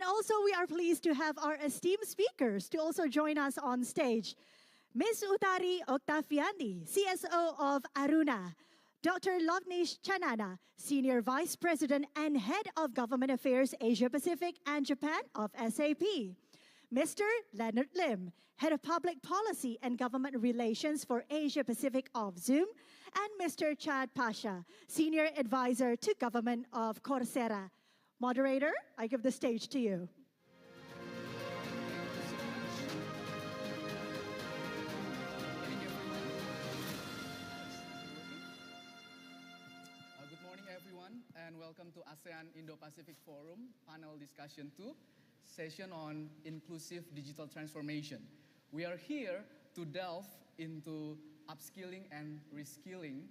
And also, we are pleased to have our esteemed speakers to also join us on stage. Ms. Utari Octaviani, CSO of Aruna. Dr. Lovnish Chanana, Senior Vice President and Head of Government Affairs Asia Pacific and Japan of SAP. Mr. Leonard Lim, Head of Public Policy and Government Relations for Asia Pacific of Zoom, and Mr. Chad Pasha, Senior Advisor to Government of Coursera. Moderator, I give the stage to you. Good morning, everyone, and welcome to ASEAN Indo-Pacific Forum Panel Discussion 2, session on inclusive digital transformation. We are here to delve into upskilling and reskilling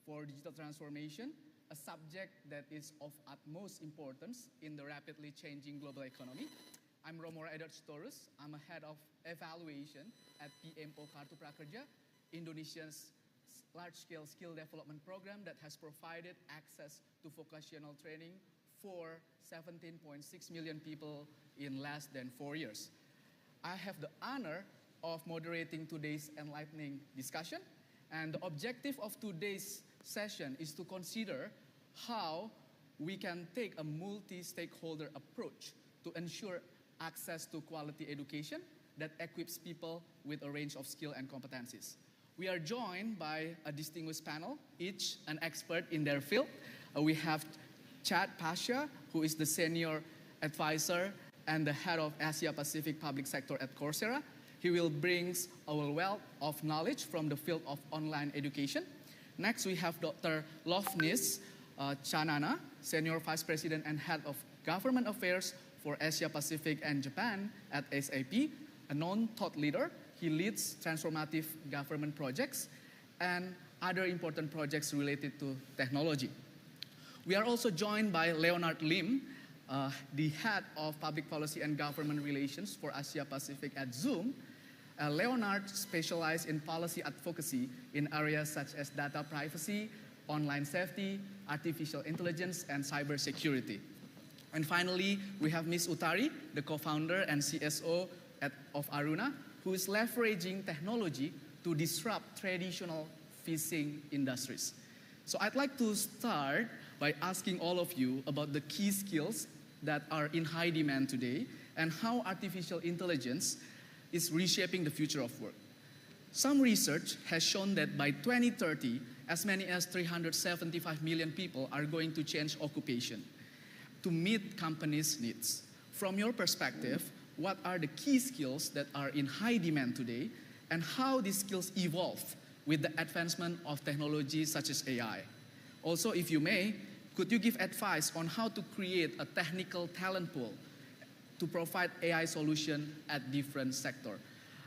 for digital transformation, a subject that is of utmost importance in the rapidly changing global economy. I'm Romo Edwards Torres. I'm a head of evaluation at PMO Kartu Prakerja, Indonesia's large-scale skill development program that has provided access to vocational training for 17.6 million people in less than 4 years. I have the honor of moderating today's enlightening discussion, and the objective of today's session is to consider how we can take a multi-stakeholder approach to ensure access to quality education that equips people with a range of skill and competencies. We are joined by a distinguished panel, each an expert in their field. We have Chad Pasha, who is the Senior Advisor and the Head of Asia Pacific Public Sector at Coursera. He will bring our wealth of knowledge from the field of online education. Next, we have Dr. Lovnish Chanana, Senior Vice President and Head of Government Affairs for Asia Pacific and Japan at SAP, a known thought leader. He leads transformative government projects and other important projects related to technology. We are also joined by Leonard Lim, the Head of Public Policy and Government Relations for Asia Pacific at Zoom. Leonard specializes in policy advocacy in areas such as data privacy, online safety, artificial intelligence, and cybersecurity. And finally, we have Ms. Utari, the co-founder and CSO of Aruna, who is leveraging technology to disrupt traditional fishing industries. So I'd like to start by asking all of you about the key skills that are in high demand today and how artificial intelligence is reshaping the future of work. Some research has shown that by 2030, as many as 375 million people are going to change occupation to meet companies' needs. From your perspective, what are the key skills that are in high demand today and how these skills evolve with the advancement of technologies such as AI? Also, if you may, could you give advice on how to create a technical talent pool to provide AI solution at different sectors?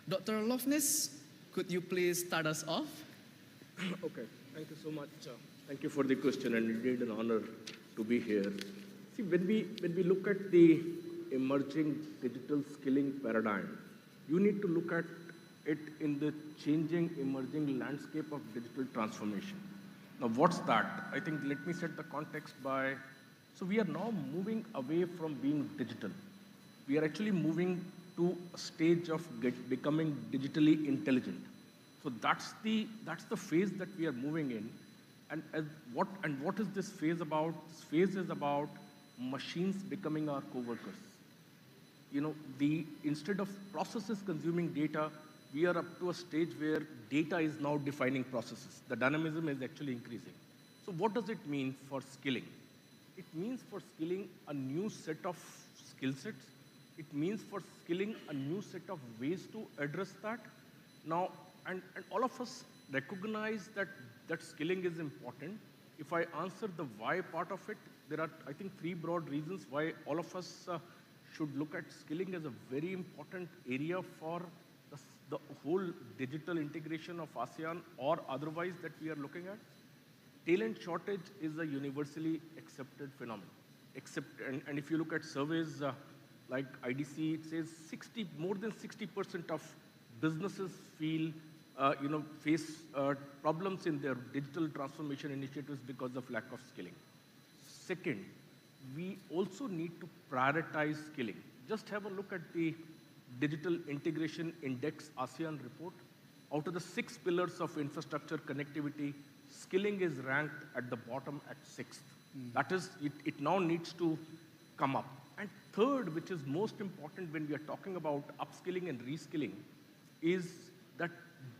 Dr. Lovnish, could you please start us off? Okay, thank you so much. Thank you for the question, and indeed an honor to be here. See, when we look at the emerging digital skilling paradigm, you need to look at it in the changing, emerging landscape of digital transformation. Now, what's that? I think let me set the context by, so we are now moving away from being digital. We are actually moving to a stage of becoming digitally intelligent. So that's the phase that we are moving in. And what is this phase about? This phase is about machines becoming our co-workers. You know, instead of processes consuming data, we are up to a stage where data is now defining processes. The dynamism is actually increasing. So what does it mean for skilling? It means for skilling a new set of skill sets. It means for skilling a new set of ways to address that. Now, and all of us recognize that skilling is important. If I answer the why part of it, there are, I think, 3 broad reasons why all of us should look at skilling as a very important area for the whole digital integration of ASEAN or otherwise that we are looking at. Talent shortage is a universally accepted phenomenon. And if you look at surveys like IDC, it says more than 60% of businesses face problems in their digital transformation initiatives because of lack of skilling. Second, we also need to prioritize skilling. just have a look at the Digital Integration Index ASEAN report. Out of the 6 pillars of infrastructure connectivity, skilling is ranked at the bottom at 6th. That is, it now needs to come up. And third, which is most important when we are talking about upskilling and reskilling, is that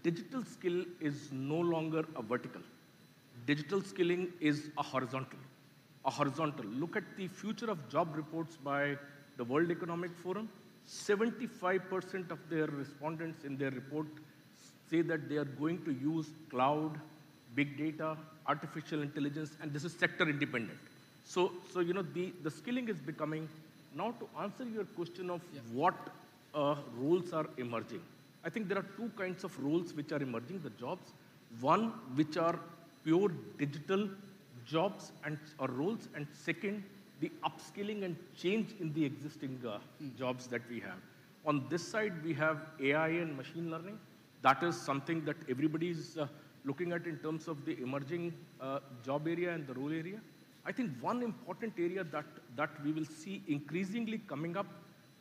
digital skill is no longer a vertical. Digital skilling is a horizontal. A horizontal. Look at the future of job reports by the World Economic Forum. 75% of their respondents in their report say that they are going to use cloud, big data, artificial intelligence, and this is sector independent. So you know, the skilling is becoming, now to answer your question of what roles are emerging. I think there are 2 kinds of roles which are emerging, the jobs. One, which are pure digital jobs or roles, and second, the upskilling and change in the existing jobs that we have. On this side, we have AI and machine learning. That is something that everybody is looking at in terms of the emerging job area and the role area. I think one important area that we will see increasingly coming up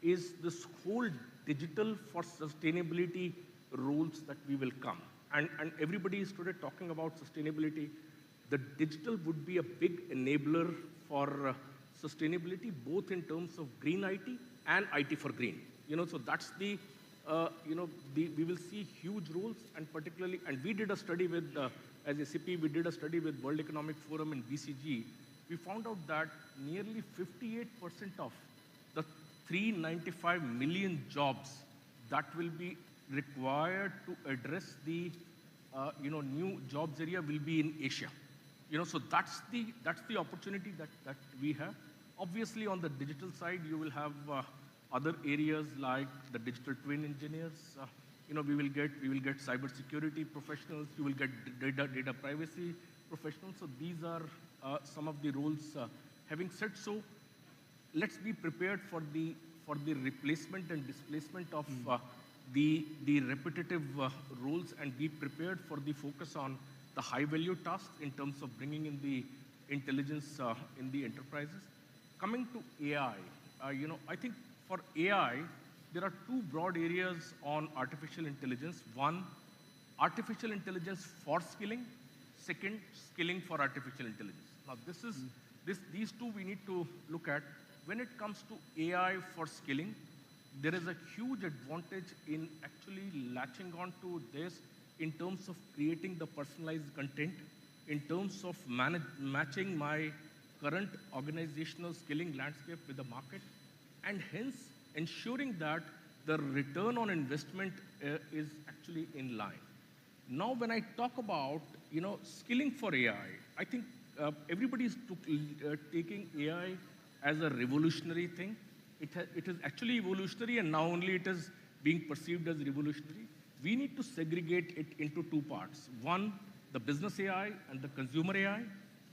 is this whole digital for sustainability roles that we will come. And everybody is today talking about sustainability. The digital would be a big enabler for sustainability, both in terms of green IT and IT for green. You know, so that's the, we will see huge roles, and particularly, and we did a study with, as SAP, we did a study with World Economic Forum and BCG. We found out that nearly 58% of the 395 million jobs that will be required to address the, new jobs area will be in Asia. You know, so that's the opportunity that we have. Obviously, on the digital side, you will have other areas like the digital twin engineers. We will get cybersecurity professionals. You will get data privacy professionals. So these are some of the roles. Having said so, let's be prepared for the replacement and displacement of the repetitive roles, and be prepared for the focus on the high-value tasks in terms of bringing in the intelligence in the enterprises. Coming to AI, I think for AI, there are 2 broad areas on artificial intelligence. One, artificial intelligence for skilling. Second, skilling for artificial intelligence. Now, these 2 we need to look at. When it comes to AI for skilling, there is a huge advantage in actually latching on to this in terms of creating the personalized content, in terms of matching my current organizational skilling landscape with the market, and hence ensuring that the return on investment is actually in line. Now, when I talk about skilling for AI, I think everybody is taking AI as a revolutionary thing. It is actually evolutionary, and now only it is being perceived as revolutionary. We need to segregate it into 2 parts. One, the business AI and the consumer AI,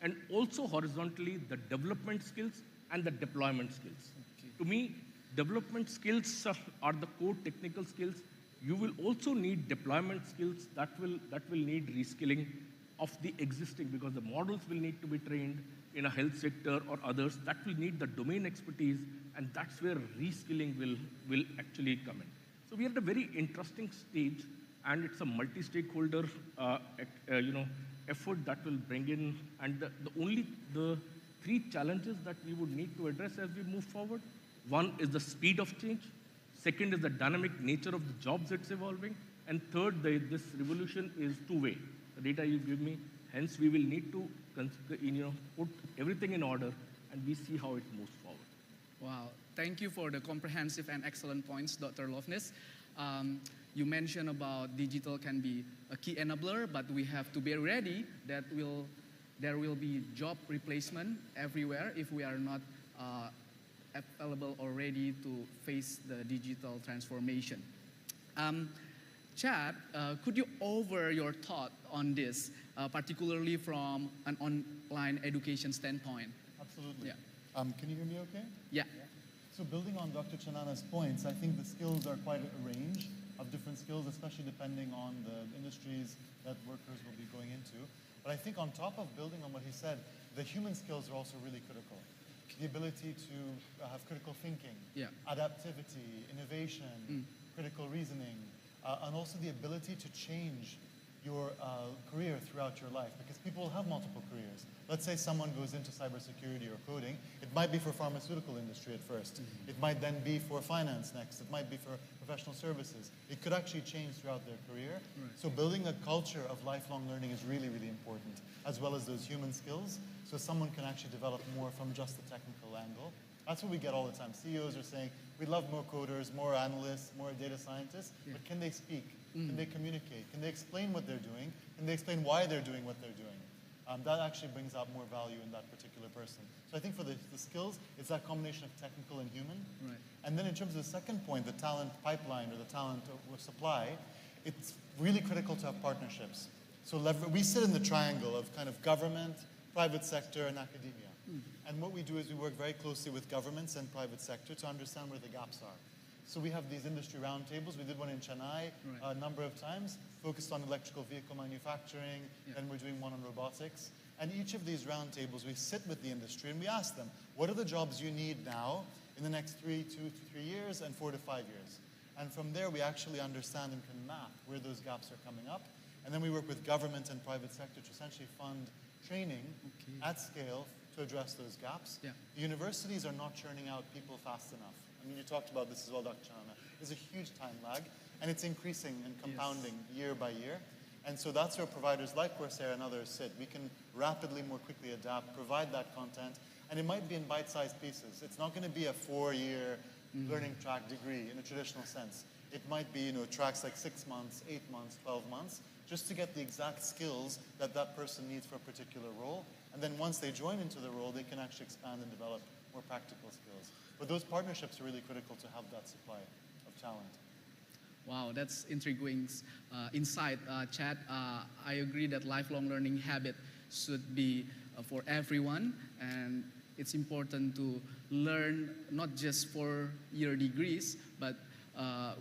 and also horizontally, the development skills and the deployment skills. Okay. To me, development skills are the core technical skills. You will also need deployment skills that will need reskilling of the existing, because the models will need to be trained in a health sector or others. That will need the domain expertise, and that's where reskilling will actually come in. So we are at a very interesting stage, and it's a multi-stakeholder effort that will bring in, and the 3 challenges that we would need to address as we move forward. One is the speed of change. Second is the dynamic nature of the jobs it's evolving. And third, this revolution is 2-way. The data you give me, hence we will need to put everything in order, and we see how it moves forward. Wow, thank you for the comprehensive and excellent points, Dr. Lovnis. You mentioned about digital can be a key enabler, but we have to be ready that there will be job replacement everywhere if we are not available or ready to face the digital transformation. Chad, could you offer your thought on this, particularly from an online education standpoint? Absolutely. Yeah. Can you hear me okay? Yeah. So building on Dr. Chanana's points, I think the skills are quite a range of different skills, especially depending on the industries that workers will be going into. But I think on top of building on what he said, the human skills are also really critical. the ability to have critical thinking, Yeah. adaptivity, innovation, critical reasoning, and also the ability to change your career throughout your life, because people have multiple careers. Let's say someone goes into cybersecurity or coding. It might be for pharmaceutical industry at first. It might then be for finance next. It might be for professional services. It could actually change throughout their career. Right. So building a culture of lifelong learning is really, really important, as well as those human skills, so someone can actually develop more from just the technical angle. That's what we get all the time. CEOs are saying, we love more coders, more analysts, more data scientists, but can they speak? Can they communicate? Can they explain what they're doing? Can they explain why they're doing what they're doing? That actually brings out more value in that particular person. So I think for the skills, it's that combination of technical and human. Right. And then in terms of the second point, the talent pipeline or the talent supply, it's really critical to have partnerships. So we sit in the triangle of kind of government, private sector, and academia. And what we do is we work very closely with governments and private sector to understand where the gaps are. So we have these industry roundtables. We did one in Chennai a number of times, focused on electrical vehicle manufacturing, and we're doing one on robotics. And each of these roundtables, we sit with the industry and we ask them, what are the jobs you need now in the next 2 to 3 years and 4 to 5 years? And from there, we actually understand and can map where those gaps are coming up. And then we work with government and private sector to essentially fund training at scale to address those gaps. Yeah. The universities are not churning out people fast enough. I mean, you talked about this as well, Dr. Chanana. There's a huge time lag, and it's increasing and compounding year by year. And so that's where providers like Coursera and others sit. We can rapidly, more quickly adapt, provide that content, and it might be in bite-sized pieces. It's not going to be a 4-year learning track degree in a traditional sense. It might be, tracks like 6 months, 8 months, 12 months, just to get the exact skills that that person needs for a particular role. And then once they join into the role, they can actually expand and develop more practical skills. But those partnerships are really critical to have that supply of talent. Wow, that's intriguing insight, Chad. I agree that lifelong learning habit should be for everyone, and it's important to learn not just for your degrees, but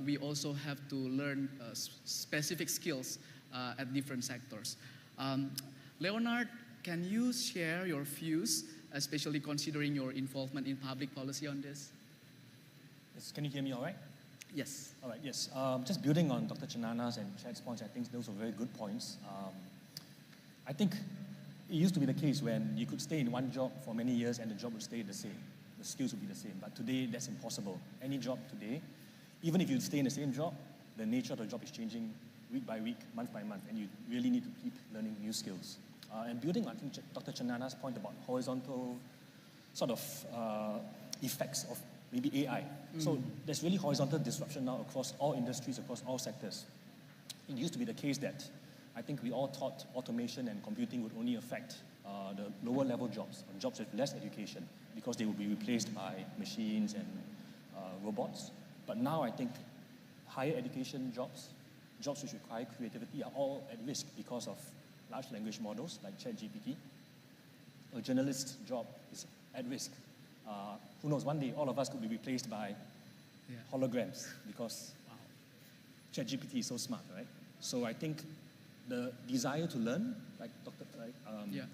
we also have to learn specific skills at different sectors. Leonard, can you share your views, especially considering your involvement in public policy on this? Yes, can you hear me all right? Yes. All right, yes. Just building on Dr. Chanana's and Chad's points, I think those were very good points. I think it used to be the case when you could stay in one job for many years and the job would stay the same. The skills would be the same. But today, that's impossible. Any job today, even if you stay in the same job, the nature of the job is changing week by week, month by month, and you really need to keep learning new skills. And building, I think, Dr. Chanana's point about horizontal sort of effects of maybe AI. So there's really horizontal disruption now across all industries, across all sectors. It used to be the case that I think we all thought automation and computing would only affect the lower level jobs, or jobs with less education, because they would be replaced by machines and robots. But now I think higher education jobs, jobs which require creativity, are all at risk because of large language models like ChatGPT. A journalist's job is at risk. Who knows, one day all of us could be replaced by holograms because ChatGPT is so smart, right? So I think the desire to learn, like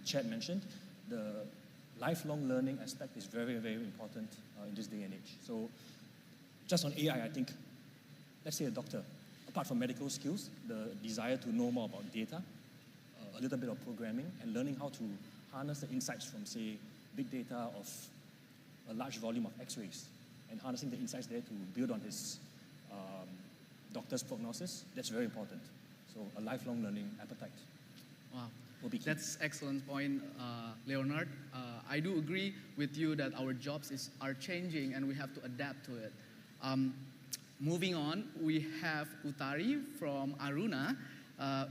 Chad mentioned, the lifelong learning aspect is very, very important in this day and age. So just on AI, I think, let's say a doctor, apart from medical skills, the desire to know more about data, a little bit of programming, and learning how to harness the insights from, say, big data of a large volume of x-rays, and harnessing the insights there to build on his doctor's prognosis, that's very important. So a lifelong learning appetite. Wow, will be key. That's excellent point, Leonard. I do agree with you that our jobs are changing and we have to adapt to it. Moving on, we have Utari from Aruna.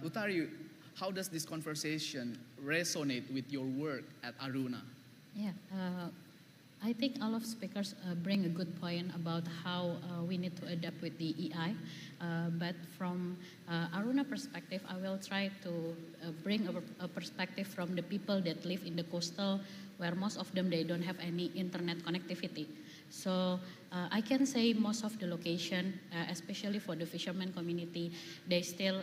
Utari, how does this conversation resonate with your work at Aruna? Yeah, I think all of speakers bring a good point about how we need to adapt with the AI. But from Aruna perspective, I will try to bring a perspective from the people that live in the coastal, where most of them, they don't have any internet connectivity. So I can say most of the location, especially for the fishermen community, they still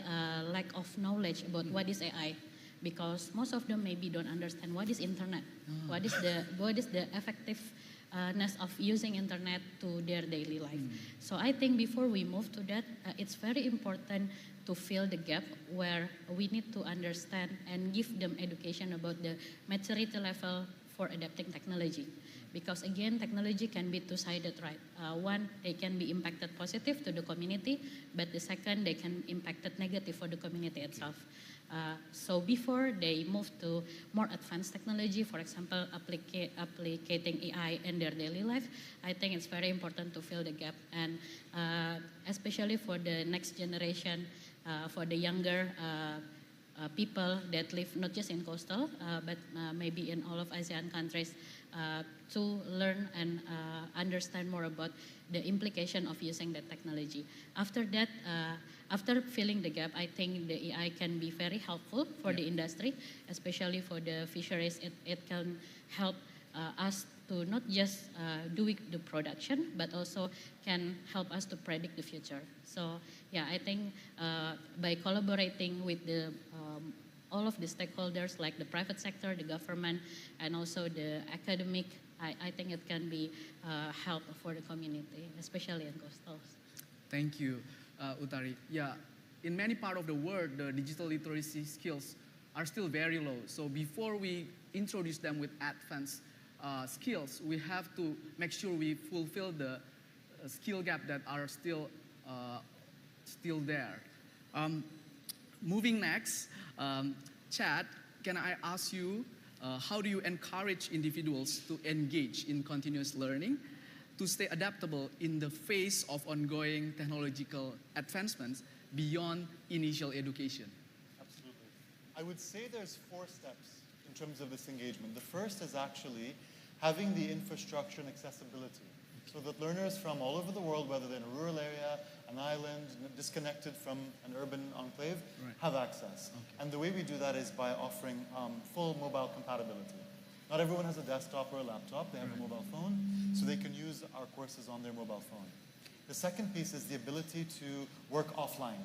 lack of knowledge about what is AI. because most of them maybe don't understand what is internet, what is the effectiveness of using internet to their daily life. So I think before we move to that, it's very important to fill the gap where we need to understand and give them education about the maturity level for adapting technology. Because again, technology can be two-sided, right? One, they can be impacted positive to the community, but the second, they can impact it negative for the community itself. So before they move to more advanced technology, for example, applicating AI in their daily life, I think it's very important to fill the gap. And especially for the next generation, for the younger people that live not just in coastal, but maybe in all of ASEAN countries, to learn and understand more about the implication of using the technology. After that, after filling the gap, I think the AI can be very helpful for the industry, especially for the fisheries. It can help us to not just do the production, but also can help us to predict the future. So yeah, I think by collaborating with the all of the stakeholders like the private sector, the government, and also the academic, I think it can be help for the community, especially in coastals. Thank you, Utari. Yeah, in many parts of the world, the digital literacy skills are still very low. So before we introduce them with advanced skills, we have to make sure we fulfill the skill gap that are still there. Moving next, Chad, can I ask you, how do you encourage individuals to engage in continuous learning, to stay adaptable in the face of ongoing technological advancements beyond initial education? Absolutely. I would say there's 4 steps in terms of this engagement. The first is actually having the infrastructure and accessibility so that learners from all over the world, whether they're in a rural area, an island, disconnected from an urban enclave, have access. And the way we do that is by offering full mobile compatibility. Not everyone has a desktop or a laptop. They have a mobile phone, so they can use our courses on their mobile phone. The second piece is the ability to work offline,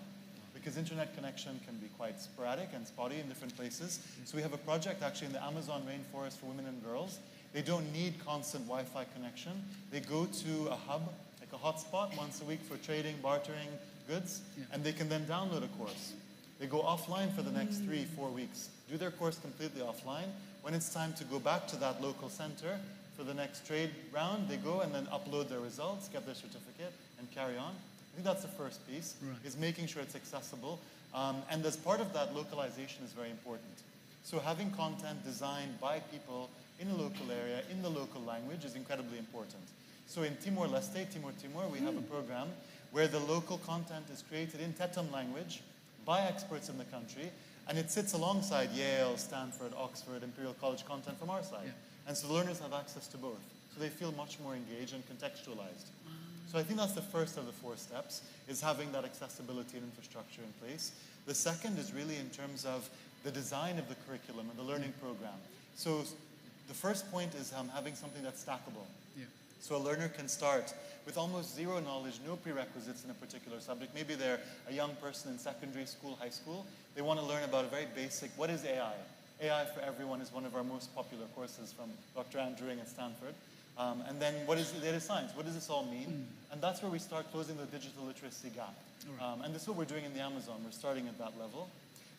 because internet connection can be quite sporadic and spotty in different places. So we have a project actually in the Amazon rainforest for women and girls. They don't need constant Wi-Fi connection. They go to a hub, like a hotspot, once a week for trading, bartering goods, and they can then download a course. They go offline for the next 3-4 weeks, do their course completely offline. When it's time to go back to that local center for the next trade round, they go and then upload their results, get their certificate, and carry on. I think that's the first piece, is making sure it's accessible. And as part of that, localization is very important. So having content designed by people in a local area, in the local language, is incredibly important. So in Timor-Leste, Timor, we have a program where the local content is created in Tetum language by experts in the country, and it sits alongside Yale, Stanford, Oxford, Imperial College content from our side. And so the learners have access to both. So they feel much more engaged and contextualized. So I think that's the first of the 4 steps, is having that accessibility and infrastructure in place. The second is really in terms of the design of the curriculum and the learning program. So the first point is having something that's stackable. So a learner can start with almost zero knowledge, no prerequisites in a particular subject. Maybe they're a young person in secondary school, high school. They want to learn about a very basic, what is AI? AI for Everyone is one of our most popular courses from Dr. Andrew Ring at Stanford. And then what is data science? What does this all mean? And that's where we start closing the digital literacy gap. And this is what we're doing in the Amazon. We're starting at that level.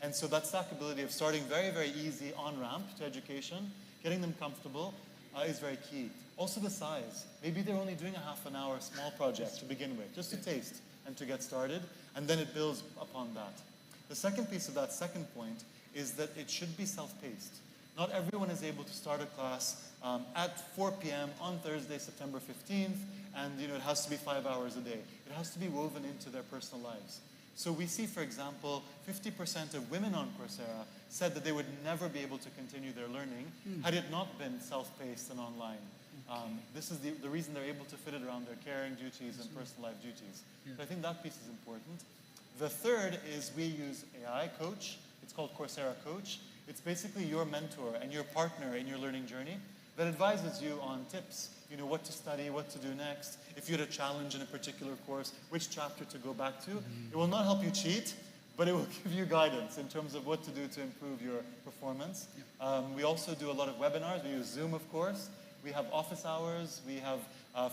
And so that stackability of starting very, very easy on-ramp to education, getting them comfortable, is very key. Also the size. Maybe they're only doing a half an hour small project to begin with, just to taste and to get started, and then it builds upon that. The second piece of that second point is that it should be self-paced. Not everyone is able to start a class at 4 p.m. on Thursday, September 15th, and it has to be 5 hours a day. It has to be woven into their personal lives. So we see, for example, 50% of women on Coursera said that they would never be able to continue their learning had it not been self-paced and online. This is the reason they're able to fit it around their caring duties and personal life duties. So I think that piece is important. The third is we use AI Coach. It's called Coursera Coach. It's basically your mentor and your partner in your learning journey that advises you on tips, what to study, what to do next. If you had a challenge in a particular course, which chapter to go back to. It will not help you cheat, but it will give you guidance in terms of what to do to improve your performance. We also do a lot of webinars. We use Zoom, of course. We have office hours. We have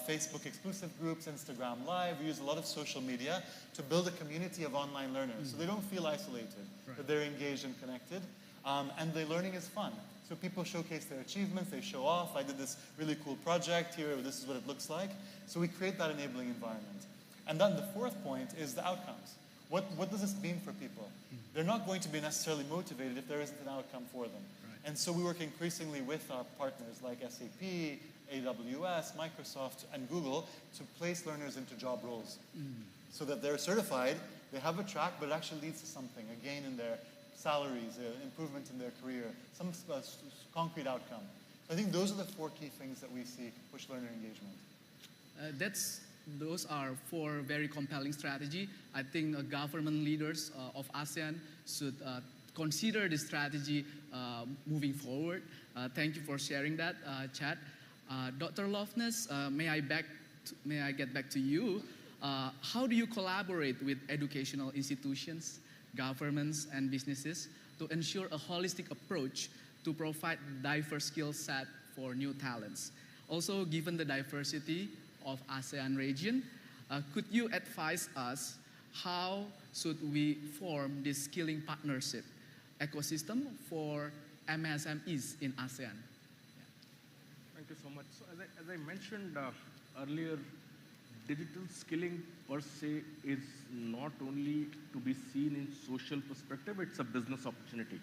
Facebook exclusive groups, Instagram Live. We use a lot of social media to build a community of online learners so they don't feel isolated, that they're engaged and connected. And the learning is fun. So people showcase their achievements, they show off. I did this really cool project here, this is what it looks like. So we create that enabling environment. And then the fourth point is the outcomes. What does this mean for people? They're not going to be necessarily motivated if there isn't an outcome for them. And so we work increasingly with our partners like SAP, AWS, Microsoft, and Google to place learners into job roles. So that they're certified, they have a track, but it actually leads to something, a gain in their salaries, improvement in their career, some concrete outcome. So I think those are the 4 key things that we see push learner engagement. Those are 4 very compelling strategies. I think government leaders of ASEAN should consider this strategy moving forward. Thank you for sharing that, Chad. Dr. Loveness, may I get back to you? How do you collaborate with educational institutions, governments, and businesses to ensure a holistic approach to provide diverse skill set for new talents? Also, given the diversity of ASEAN region, could you advise us how should we form this skilling partnership ecosystem for MSMEs in ASEAN? Thank you so much. So as I mentioned earlier, digital skilling per se is not only to be seen in social perspective, it's a business opportunity.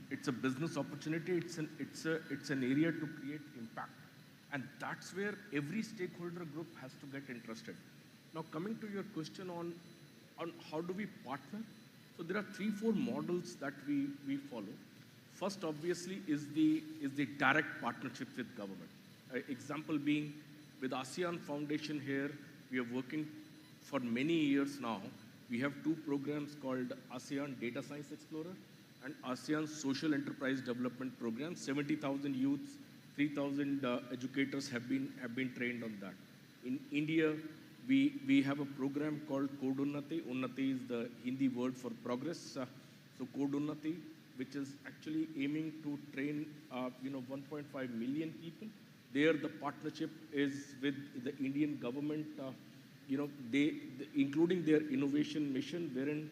It's a business opportunity, it's an area to create impact. And that's where every stakeholder group has to get interested. Now coming to your question on how do we partner? So there are 3-4 models that we follow. First obviously is the direct partnership with government. Example being with ASEAN Foundation here, we are working for many years now. We have 2 programs called ASEAN Data Science Explorer and ASEAN Social Enterprise Development Program. 70,000 youths, 3,000 educators have been trained on that. In India, we have a program called Code Unnati. Unnati is the Hindi word for progress. So Code Unnati, which is actually aiming to train 1.5 million people. There, the partnership is with the Indian government, including their innovation mission, wherein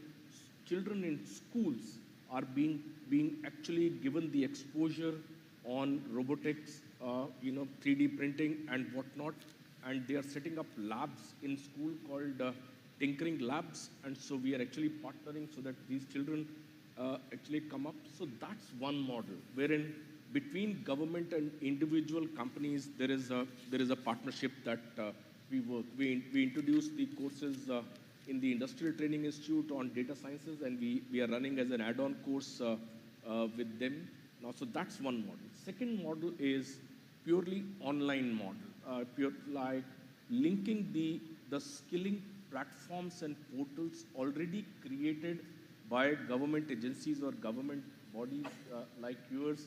children in schools are being actually given the exposure on robotics, 3D printing and whatnot, and they are setting up labs in school called tinkering labs, and so we are actually partnering so that these children actually come up. So that's one model, wherein between government and individual companies, there is a partnership that we work. We introduced the courses in the Industrial Training Institute on data sciences, and we are running as an add-on course with them. Now, so that's one model. Second model is purely online model, like linking the skilling platforms and portals already created by government agencies or government bodies like yours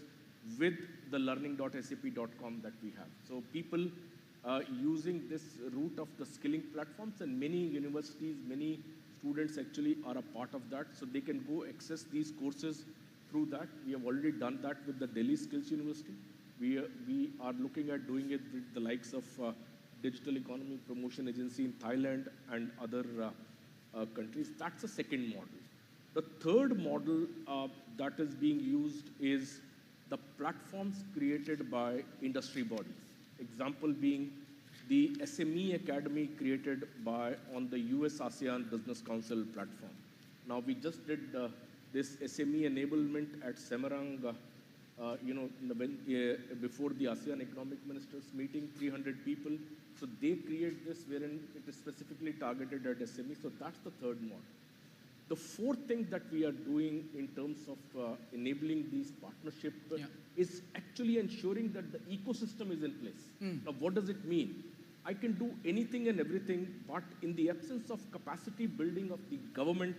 with the learning.sap.com that we have. So people using this route of the skilling platforms, and many universities, many students actually are a part of that, so they can go access these courses through that. We have already done that with the Delhi Skills University. We are looking at doing it with the likes of Digital Economy Promotion Agency in Thailand and other countries. That's the second model. The third model that is being used is the platforms created by industry bodies. Example being the SME Academy created on the US ASEAN Business Council platform. Now we just did this SME enablement at Semarang, before the ASEAN Economic Ministers meeting, 300 people. So they create this wherein it is specifically targeted at SME. So that's the third model. The fourth thing that we are doing in terms of enabling these partnerships is actually ensuring that the ecosystem is in place. Now, what does it mean? I can do anything and everything, but in the absence of capacity building of the government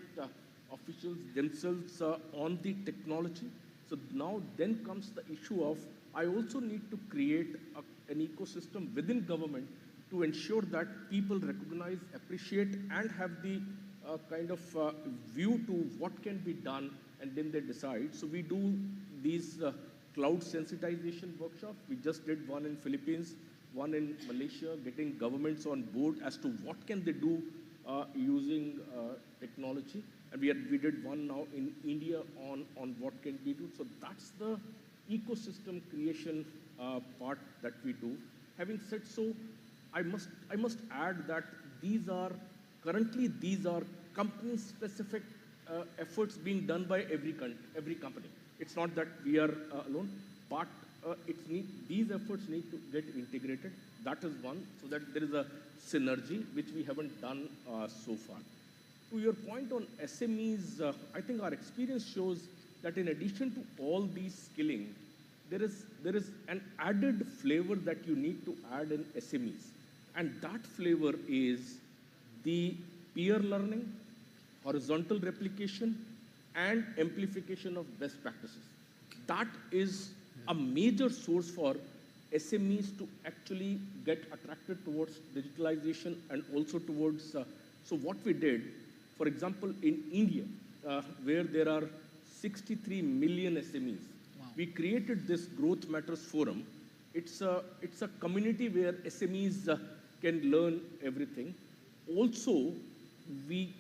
officials themselves on the technology, so now then comes the issue of I also need to create an ecosystem within government to ensure that people recognize, appreciate, and have the kind of view to what can be done, and then they decide. So we do these cloud sensitization workshops. We just did one in Philippines, one in Malaysia, getting governments on board as to what can they do using technology. And we did one now in India on what can we do. So that's the ecosystem creation part that we do. Having said so, I must add that currently these are company-specific efforts being done by every company. It's not that we are alone, but these efforts need to get integrated. That is one, so that there is a synergy, which we haven't done so far. To your point on SMEs, I think our experience shows that in addition to all these skilling, there is an added flavor that you need to add in SMEs. And that flavor is the peer learning, horizontal replication, and amplification of best practices. That is a major source for SMEs to actually get attracted towards digitalization and also towards, so what we did, for example, in India, where there are 63 million SMEs, wow. We created this Growth Matters Forum. It's a community where SMEs can learn everything. Also, we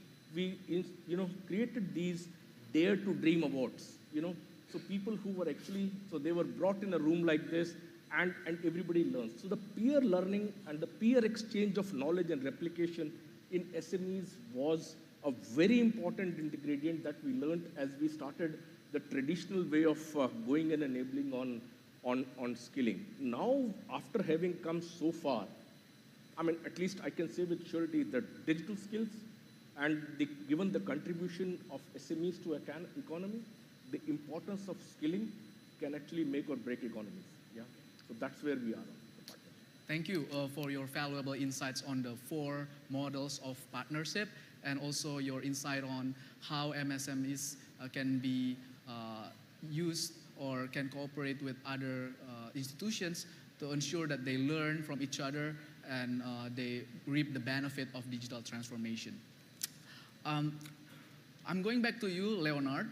created these Dare to Dream Awards, so people who were so they were brought in a room like this, and everybody learns. So the peer learning and the peer exchange of knowledge and replication in SMEs was a very important ingredient that we learned as we started the traditional way of going and enabling on skilling. Now, after having come so far, I mean, at least I can say with surety that digital skills and given the contribution of SMEs to an economy, the importance of skilling can actually make or break economies. Yeah, so that's where we are. Thank you for your valuable insights on the 4 models of partnership, and also your insight on how MSMEs can be used or can cooperate with other institutions to ensure that they learn from each other and they reap the benefit of digital transformation. I'm going back to you, Leonard.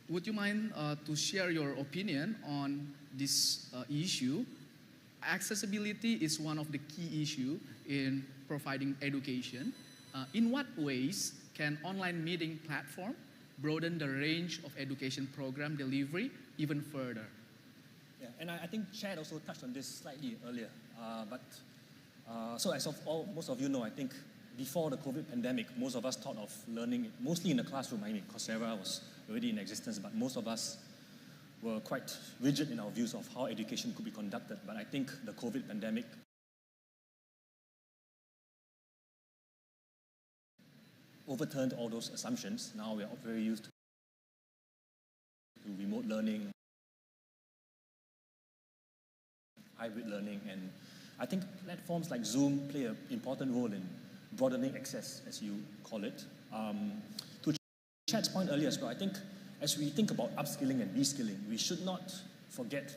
Would you mind to share your opinion on this issue? Accessibility is one of the key issues in providing education. In what ways can online meeting platform broaden the range of education program delivery even further? Yeah, and I think Chad also touched on this slightly earlier. So as most of you know, I think before the COVID pandemic, most of us thought of learning mostly in the classroom. I mean, Coursera was already in existence, but most of us were quite rigid in our views of how education could be conducted. But I think the COVID pandemic overturned all those assumptions. Now we are very used to remote learning, hybrid learning, and I think platforms like Zoom play an important role in broadening access, as you call it. To Chad's point earlier as well, I think as we think about upskilling and reskilling, we should not forget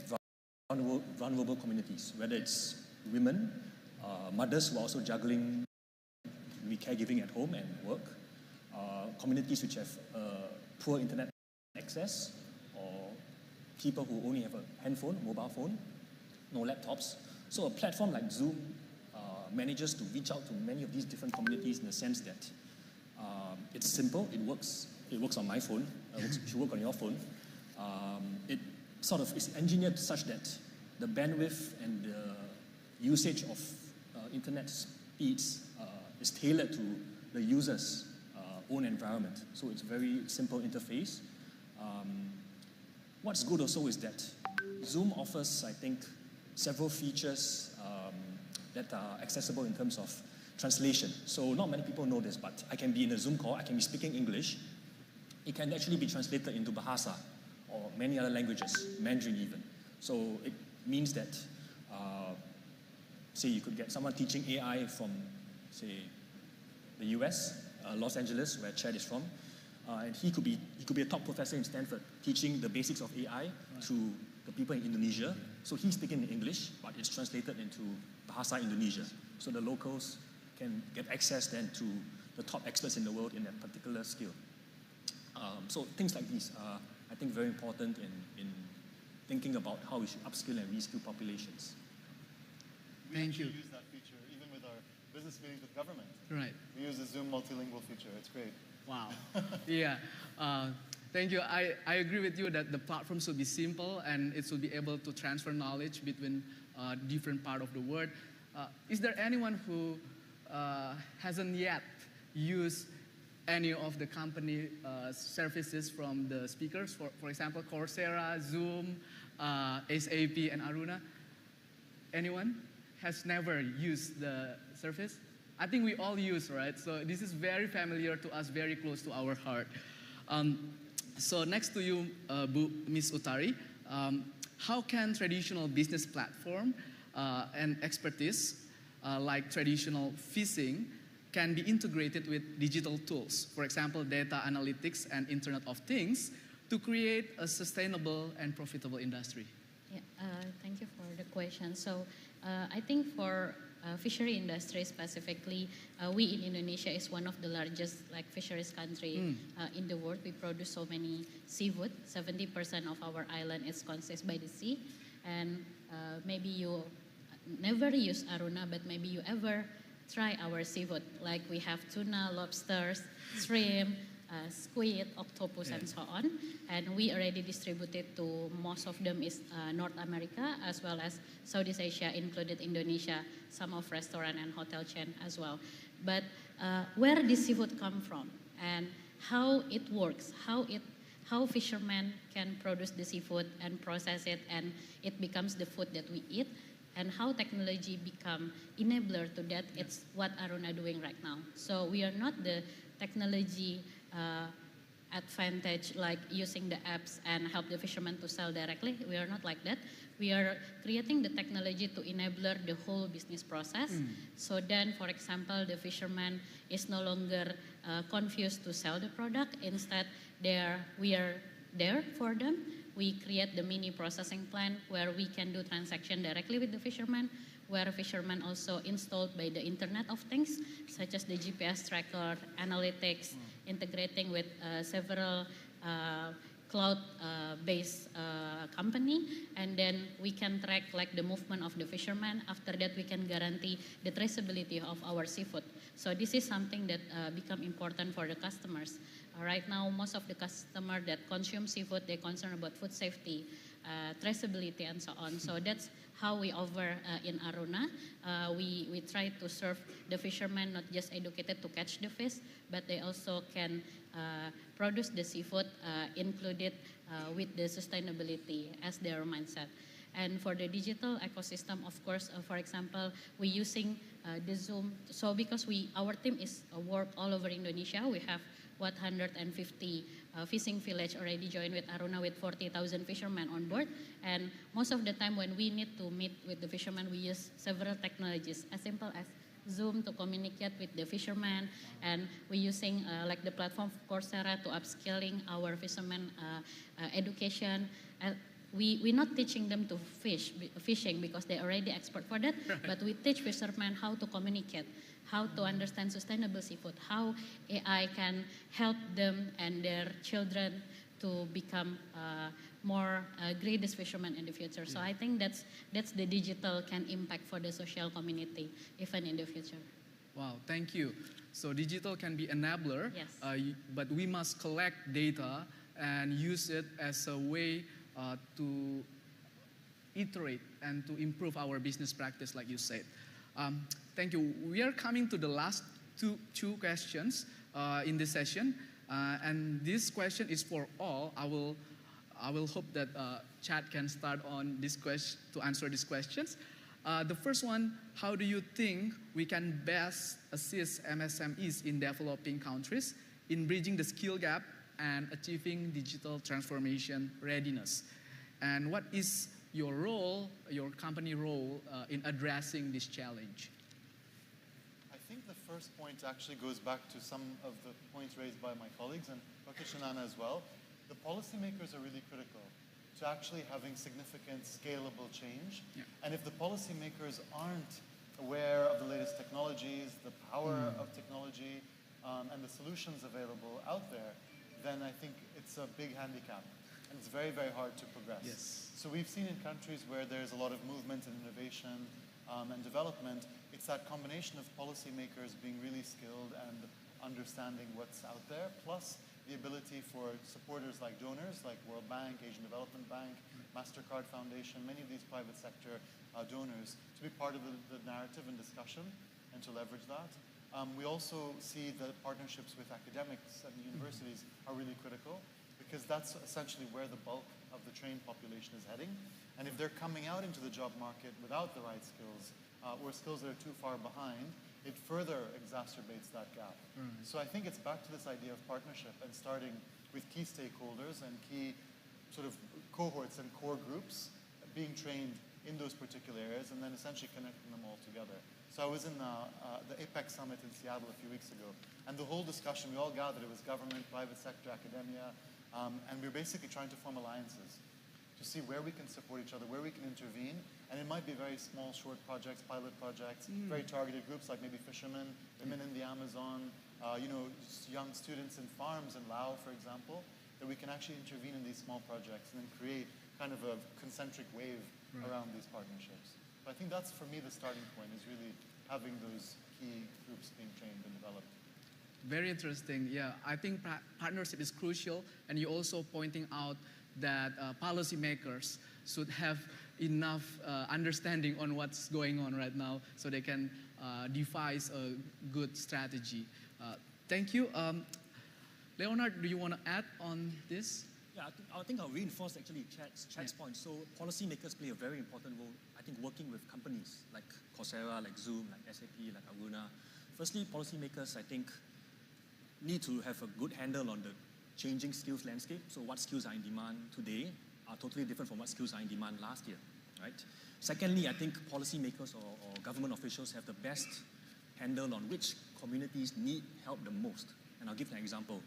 vulnerable communities, whether it's women, mothers who are also juggling caregiving at home and work, communities which have poor internet access, or people who only have a handphone, mobile phone, no laptops. So a platform like Zoom manages to reach out to many of these different communities in the sense that it's simple, it works on my phone, it should work on your phone. It sort of is engineered such that the bandwidth and the usage of internet speeds is tailored to the user's own environment. So it's a very simple interface. What's good also is that Zoom offers, I think, several features that are accessible in terms of translation. So not many people know this, but I can be in a Zoom call, I can be speaking English. It can actually be translated into Bahasa or many other languages, Mandarin even. So it means that, say you could get someone teaching AI from, say, the US, Los Angeles, where Chad is from, and he could be a top professor in Stanford teaching the basics of AI to the people in Indonesia. So he's speaking in English, but it's translated into Bahasa Indonesia. So the locals can get access then to the top experts in the world in that particular skill. So things like these are, I think, very important in thinking about how we should upskill and reskill populations. Thank you. We use that feature even with our business meetings with government. Right. We use the Zoom multilingual feature. It's great. Wow. Yeah. Thank you. I agree with you that the platform should be simple and it should be able to transfer knowledge between different parts of the world. Is there anyone who hasn't yet used any of the company services from the speakers? For example, Coursera, Zoom, SAP, and Aruna? Anyone has never used the service? I think we all use, right? So this is very familiar to us, very close to our heart. So next to you, Ms. Utari, how can traditional business platform and expertise like traditional phishing can be integrated with digital tools, for example, data analytics and Internet of Things, to create a sustainable and profitable industry? Yeah, thank you for the question. So I think for fishery industry specifically, we in Indonesia is one of the largest fisheries country in the world. We produce so many seafood. 70% of our island is consist by the sea. And maybe you never use Aruna, but maybe you ever try our seafood. Like we have tuna, lobsters, shrimp, squid, octopus, and so on. And we already distributed to most of them is North America as well as Southeast Asia, included Indonesia, some of restaurant and hotel chain as well. But where this seafood come from and how it works, how fishermen can produce the seafood and process it and it becomes the food that we eat, and how technology become enabler to that, it's what Aruna doing right now. So we are not the technology advantage like using the apps and help the fishermen to sell directly. We are not like that. We are creating the technology to enable the whole business process. So then, for example, the fisherman is no longer confused to sell the product. Instead, we are there for them. We create the mini processing plant where we can do transaction directly with the fisherman, where fishermen also installed by the Internet of Things, such as the GPS tracker, analytics, integrating with several cloud-based company, and then we can track the movement of the fishermen. After that, we can guarantee the traceability of our seafood. So this is something that become important for the customers. Right now, most of the customers that consume seafood, they're concerned about food safety, traceability, and so on. So that's how we offer in Aruna. We try to serve the fishermen, not just educated to catch the fish, but they also can produce the seafood included with the sustainability as their mindset. And for the digital ecosystem, of course, for example, we're using the Zoom. So because our team is work all over Indonesia, we have 150 fishing village already joined with Aruna with 40,000 fishermen on board. And most of the time when we need to meet with the fishermen, we use several technologies, as simple as Zoom to communicate with the fishermen, and we're using the platform Coursera to upskilling our fishermen education. We're not teaching them to fishing because they're already expert for that, but we teach fishermen how to communicate, how to understand sustainable seafood, how AI can help them and their children to become more greatest fishermen in the future. So I think that's the digital can impact for the social community even in the future. Wow, thank you. So digital can be enabler, Yes. But we must collect data and use it as a way to iterate and to improve our business practice, like you said. Thank you. We are coming to the last two questions in this session, and this question is for all. I will hope that Chad can start on this to answer these questions. The first one: how do you think we can best assist MSMEs in developing countries in bridging the skill gap and achieving digital transformation readiness? And what is your role, your company role, in addressing this challenge? I think the first point actually goes back to some of the points raised by my colleagues and Dr. Chanana as well. The policymakers are really critical to actually having significant scalable change. Yeah. And if the policymakers aren't aware of the latest technologies, the power of technology, and the solutions available out there, then I think it's a big handicap. And it's very, very hard to progress. Yes. So we've seen in countries where there's a lot of movement and innovation and development, it's that combination of policymakers being really skilled and understanding what's out there, plus the ability for supporters like donors, like World Bank, Asian Development Bank, MasterCard Foundation, many of these private sector donors, to be part of the narrative and discussion and to leverage that. We also see that partnerships with academics and universities are really critical, because that's essentially where the bulk of the trained population is heading. And if they're coming out into the job market without the right skills, or skills that are too far behind, it further exacerbates that gap. So I think it's back to this idea of partnership and starting with key stakeholders and key sort of cohorts and core groups being trained in those particular areas, and then essentially connecting them all together. So I was in the APEC summit in Seattle a few weeks ago, and the whole discussion, we all gathered, it was government, private sector, academia, and we were basically trying to form alliances to see where we can support each other, where we can intervene. And it might be very small, short projects, pilot projects, very targeted groups like maybe fishermen, women in the Amazon, young students in farms in Laos, for example, that we can actually intervene in these small projects and then create kind of a concentric wave around these partnerships. But I think that's, for me, the starting point, is really having those key groups being trained and developed. Very interesting. Yeah, I think partnership is crucial, and you're also pointing out that policymakers should have enough understanding on what's going on right now, so they can devise a good strategy. Thank you. Leonard, do you want to add on this? Yeah, I think I'll reinforce actually Chad's point. So policymakers play a very important role, I think, working with companies like Coursera, like Zoom, like SAP, like Aruna. Firstly, policymakers, I think, need to have a good handle on the changing skills landscape. So what skills are in demand today are totally different from what skills are in demand last year, right? Secondly, I think policymakers or government officials have the best handle on which communities need help the most. And I'll give an example.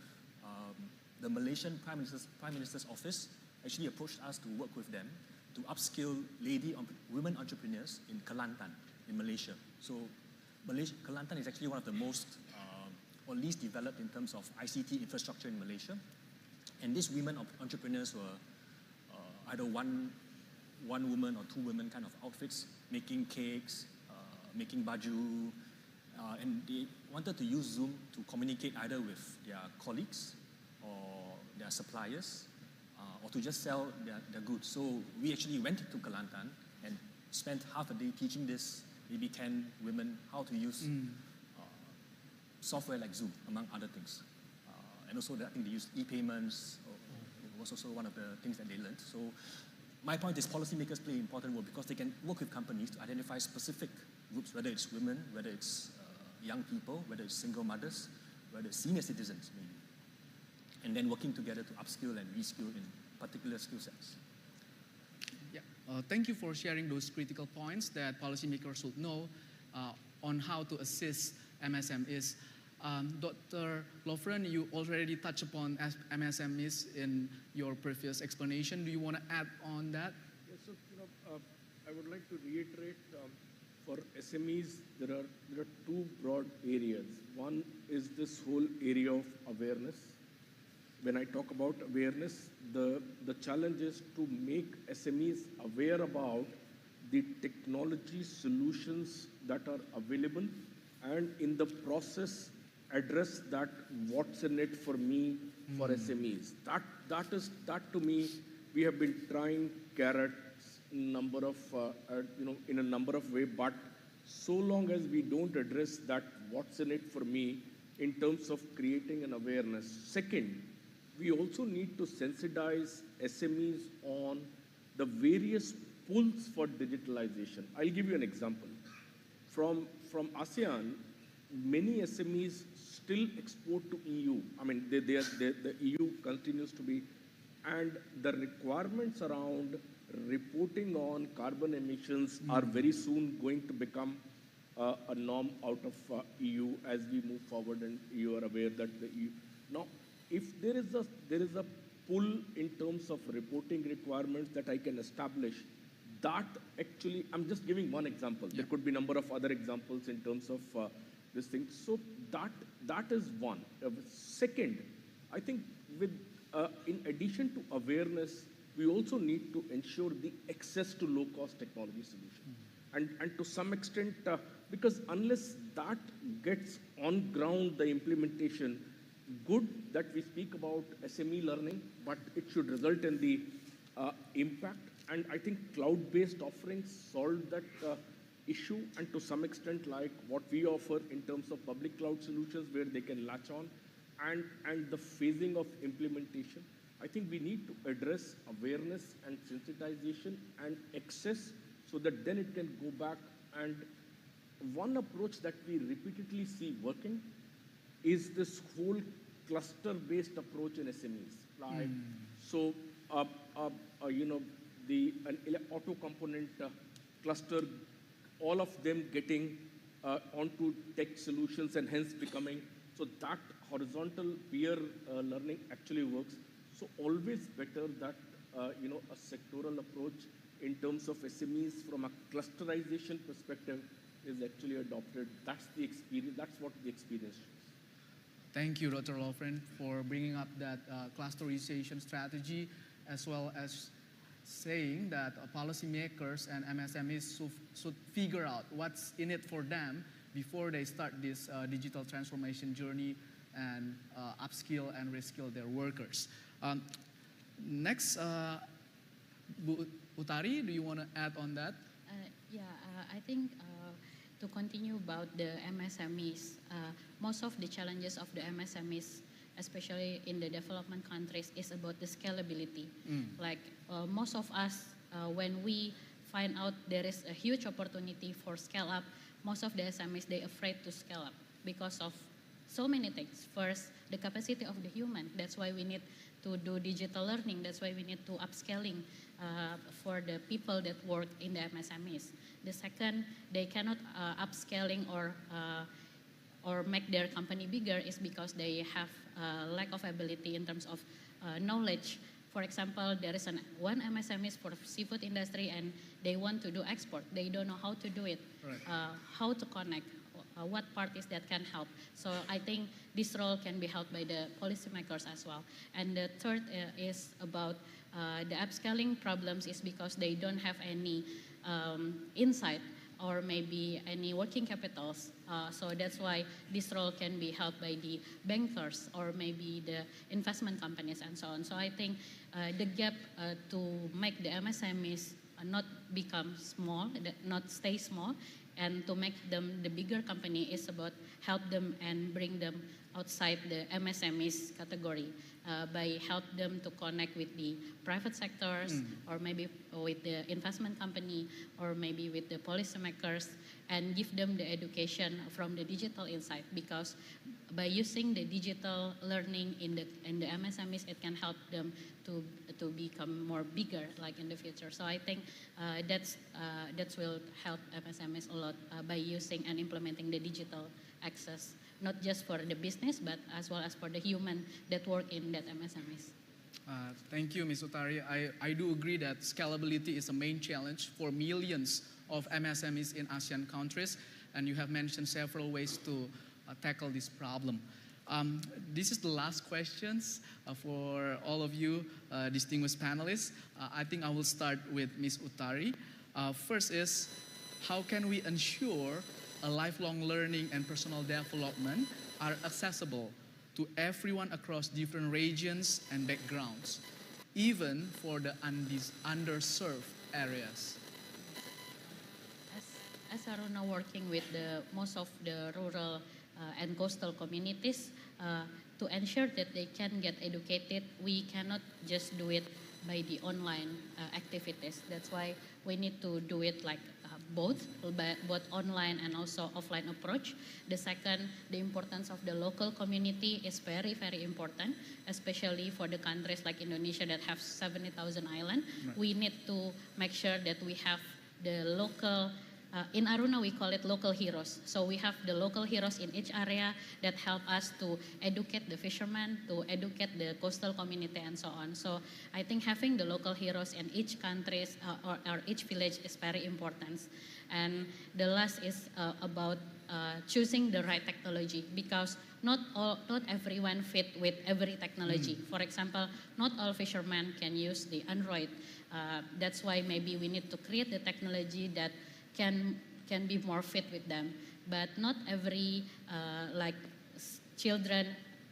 The Malaysian Prime Minister's office actually approached us to work with them to upskill women entrepreneurs in Kelantan, in Malaysia. So Kelantan is actually one of the most or least developed in terms of ICT infrastructure in Malaysia. And these women entrepreneurs were either one woman or two women kind of outfits, making cakes, making baju, and they wanted to use Zoom to communicate either with their colleagues or their suppliers, or to just sell their goods. So we actually went to Kelantan and spent half a day teaching this maybe 10 women how to use software like Zoom, among other things. And also, I think they used e-payments. It was also one of the things that they learned. So my point is policymakers play an important role because they can work with companies to identify specific groups, whether it's women, whether it's young people, whether it's single mothers, whether it's senior citizens maybe. And then working together to upskill and reskill in particular skill sets. Yeah, thank you for sharing those critical points that policymakers should know on how to assist MSMEs. Dr. Lovren, you already touched upon MSMEs in your previous explanation. Do you want to add on that? Yes, so I would like to reiterate, for SMEs, there are two broad areas. One is this whole area of awareness. When I talk about awareness, the challenge is to make SMEs aware about the technology solutions that are available, and in the process address that what's in it for me for SMEs. That to me, we have been trying carrots in a number of ways, but so long as we don't address that what's in it for me in terms of creating an awareness. Second, we also need to sensitize SMEs on the various pulls for digitalization. I'll give you an example. From ASEAN, many SMEs still export to EU. I mean, the EU continues to be, and the requirements around reporting on carbon emissions are very soon going to become a norm out of EU as we move forward, and you are aware that the EU. Now, if there is a pull in terms of reporting requirements that I can establish, that actually, I'm just giving one example. There could be a number of other examples in terms of this thing. So that is one. Second, I think in addition to awareness, we also need to ensure the access to low-cost technology solutions. And to some extent, because unless that gets on ground, the implementation, good that we speak about SME learning, but it should result in the impact. And I think cloud-based offerings solve that issue, and to some extent, like what we offer in terms of public cloud solutions where they can latch on, and the phasing of implementation. I think we need to address awareness and sensitization and access so that then it can go back. And one approach that we repeatedly see working is this whole cluster-based approach in SMEs. Like, so, an auto component cluster, all of them getting onto tech solutions and hence becoming, so that horizontal peer learning actually works. So always better that, a sectoral approach in terms of SMEs from a clusterization perspective is actually adopted. That's the experience, that's what the experience shows. Thank you, Dr. Lovren, for bringing up that clusterization strategy, as well as saying that policymakers and MSMEs should figure out what's in it for them before they start this digital transformation journey and upskill and reskill their workers. Next, Bu Utari, do you want to add on that? I think to continue about the MSMEs, most of the challenges of the MSMEs, especially in the development countries, is about the scalability. Like most of us, when we find out there is a huge opportunity for scale up, most of the SMEs, they're afraid to scale up because of so many things. First, the capacity of the human. That's why we need to do digital learning. That's why we need to upscaling for the people that work in the MSMEs. The second, they cannot upscaling or make their company bigger is because they have lack of ability in terms of knowledge. For example, there is one MSMEs for seafood industry and they want to do export. They don't know how to do it, right. How to connect, what parties that can help. So I think this role can be held by the policymakers as well. And the third is about the upscaling problems is because they don't have any insight or maybe any working capitals. So that's why this role can be held by the bankers or maybe the investment companies and so on. So I think the gap to make the MSMEs not become small, not stay small, and to make them the bigger company is about help them and bring them outside the MSMEs category by help them to connect with the private sectors or maybe with the investment company or maybe with the policymakers and give them the education from the digital insight, because by using the digital learning in the MSMEs, it can help them to become more bigger like in the future. So I think that will help MSMEs a lot by using and implementing the digital access, not just for the business, but as well as for the human that work in that MSMEs. Thank you, Ms. Utari. I do agree that scalability is a main challenge for millions of MSMEs in ASEAN countries, and you have mentioned several ways to tackle this problem. This is the last questions for all of you distinguished panelists. I think I will start with Ms. Utari. First is, how can we ensure a lifelong learning and personal development are accessible to everyone across different regions and backgrounds, even for the underserved areas? As Aruna working with most of the rural and coastal communities, to ensure that they can get educated, we cannot just do it by the online activities. That's why we need to do it like both online and also offline approach. The second, the importance of the local community is very, very important, especially for the countries like Indonesia that have 70,000 islands. Right. We need to make sure that we have the local in Aruna, we call it local heroes. So we have the local heroes in each area that help us to educate the fishermen, to educate the coastal community, and so on. So I think having the local heroes in each country or each village is very important. And the last is about choosing the right technology, because not everyone fit with every technology. For example, not all fishermen can use the Android. That's why maybe we need to create the technology that can be more fit with them. But not every children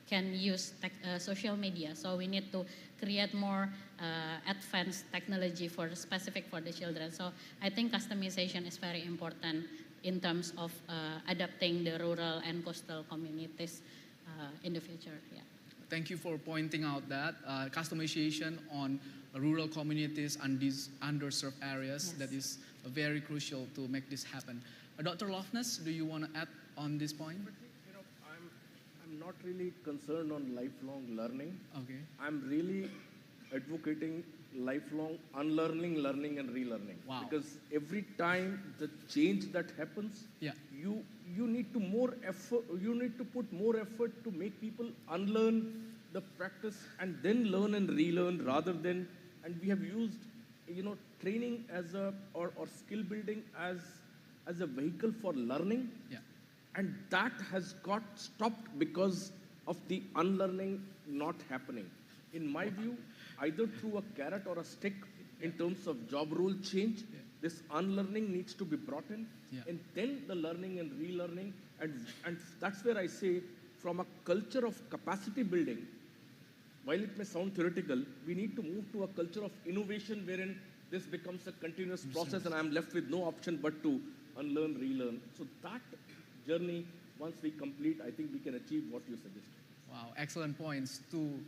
can use social media. So we need to create more advanced technology specific for the children. So I think customization is very important in terms of adapting the rural and coastal communities in the future. Yeah. Thank you for pointing out that customization on rural communities and these underserved areas, Yes. that is very crucial to make this happen. Dr. Loveness, do you want to add on this point? You know, I'm not really concerned on lifelong learning. Okay. I'm really advocating lifelong unlearning, learning, and relearning. Wow. Because every time the change that happens, Yeah. you need to more effort. You need to put more effort to make people unlearn the practice and then learn and relearn, rather than. And we have used, training as or skill building as a vehicle for learning. Yeah. And that has got stopped because of the unlearning not happening. In my view, either through a carrot or a stick in terms of job role change, this unlearning needs to be brought in, and then the learning and relearning. And that's where I say, from a culture of capacity building, while it may sound theoretical, we need to move to a culture of innovation wherein this becomes a continuous process and I'm left with no option but to unlearn, relearn. So that journey, once we complete, I think we can achieve what you suggested. Wow, excellent points. To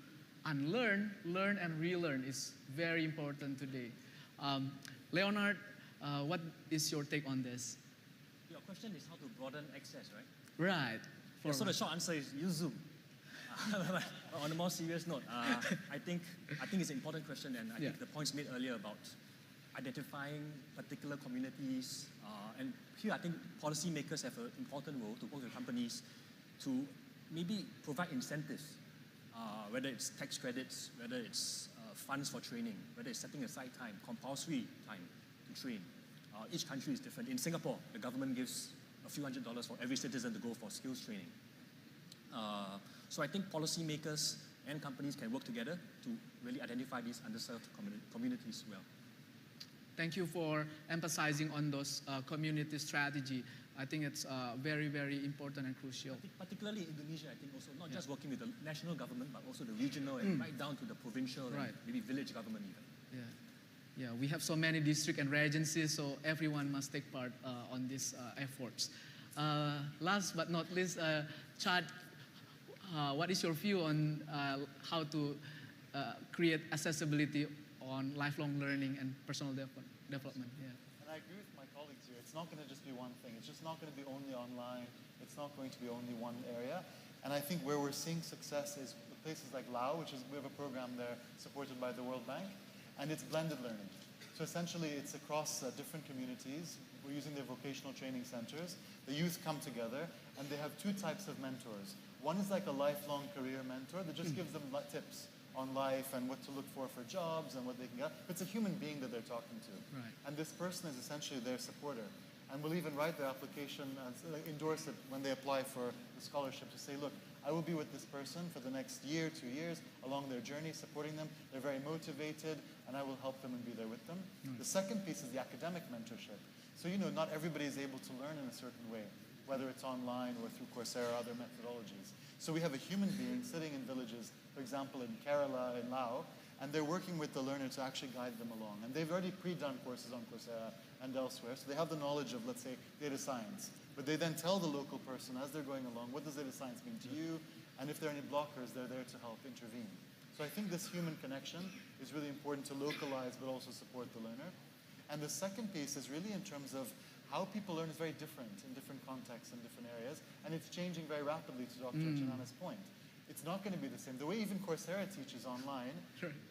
unlearn, learn, and relearn is very important today. Leonard, what is your take on this? Your question is how to broaden access, right? Right. Yeah, so the short answer is use Zoom. On a more serious note, I think it's an important question, and I think the points made earlier about identifying particular communities, and here I think policymakers have an important role to work with companies to maybe provide incentives, whether it's tax credits, whether it's funds for training, whether it's setting aside time, compulsory time to train. Each country is different. In Singapore, the government gives a few $100s for every citizen to go for skills training. So I think policymakers and companies can work together to really identify these underserved communities well. Thank you for emphasizing on those community strategy. I think it's very, very important and crucial. I think particularly in Indonesia, I think also not just working with the national government, but also the regional and right down to the provincial and maybe village government even. Yeah, we have so many district and regencies, so everyone must take part on these efforts. Last but not least, Chad, what is your view on how to create accessibility on lifelong learning and personal development? Yeah. And I agree with my colleagues here. It's not going to just be one thing. It's just not going to be only online. It's not going to be only one area. And I think where we're seeing success is places like Laos, we have a program there supported by the World Bank, and it's blended learning. So essentially, it's across different communities. We're using their vocational training centers. The youth come together, and they have two types of mentors. One is like a lifelong career mentor that just gives them tips on life and what to look for jobs and what they can get. It's a human being that they're talking to. Right. And this person is essentially their supporter. And will even write their application and endorse it when they apply for the scholarship to say, look, I will be with this person for the next year, 2 years, along their journey, supporting them. They're very motivated, and I will help them and be there with them. The second piece is the academic mentorship. So, not everybody is able to learn in a certain way, whether it's online or through Coursera or other methodologies. So we have a human being sitting in villages, for example, in Kerala, in Laos, and they're working with the learner to actually guide them along. And they've already pre-done courses on Coursera and elsewhere, so they have the knowledge of, let's say, data science. But they then tell the local person as they're going along, what does data science mean to you? And if there are any blockers, they're there to help intervene. So I think this human connection is really important to localize, but also support the learner. And the second piece is really in terms of how people learn is very different in different contexts and different areas, and it's changing very rapidly, to Dr. Chanana's point. It's not going to be the same. The way even Coursera teaches online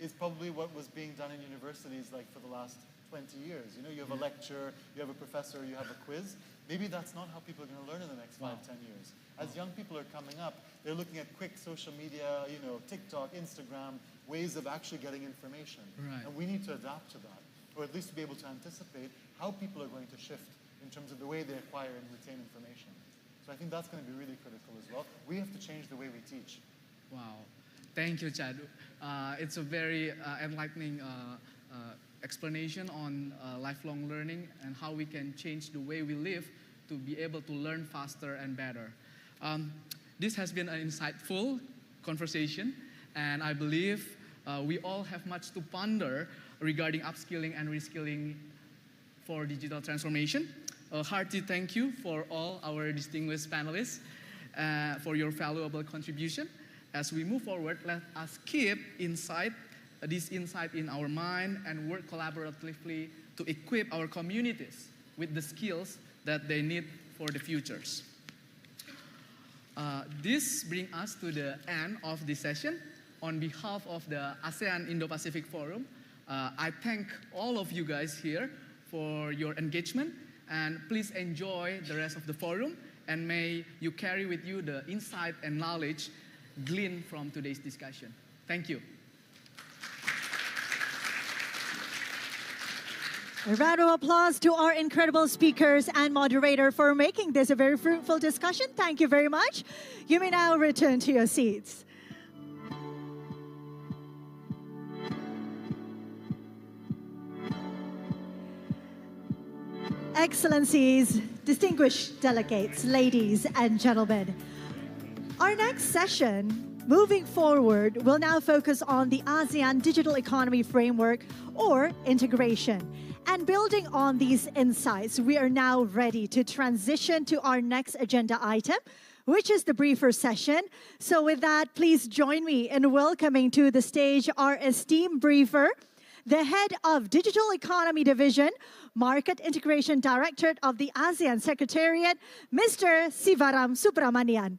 is probably what was being done in universities like for the last 20 years. You know, you have a lecture, you have a professor, you have a quiz. Maybe that's not how people are going to learn in the next 5, 10 years. As young people are coming up, they're looking at quick social media, you know, TikTok, Instagram, ways of actually getting information. Right. And we need to adapt to that, or at least to be able to anticipate how people are going to shift in terms of the way they acquire and retain information. So I think that's going to be really critical as well. We have to change the way we teach. Wow. Thank you, Chad. It's a very enlightening explanation on lifelong learning and how we can change the way we live to be able to learn faster and better. This has been an insightful conversation, and I believe we all have much to ponder regarding upskilling and reskilling for digital transformation. A hearty thank you for all our distinguished panelists for your valuable contribution. As we move forward, let us keep this insight in our mind and work collaboratively to equip our communities with the skills that they need for the futures. This brings us to the end of this session. On behalf of the ASEAN Indo-Pacific Forum, I thank all of you guys here for your engagement, and please enjoy the rest of the forum, and may you carry with you the insight and knowledge gleaned from today's discussion. Thank you. A round of applause to our incredible speakers and moderator for making this a very fruitful discussion. Thank you very much. You may now return to your seats. Excellencies, distinguished delegates, ladies and gentlemen, our next session, moving forward, will now focus on the ASEAN Digital Economy Framework, or integration. And building on these insights, we are now ready to transition to our next agenda item, which is the briefer session. So with that, please join me in welcoming to the stage our esteemed briefer, the head of Digital Economy Division, Market Integration Directorate of the ASEAN Secretariat, Mr. Sivaram Subramanian.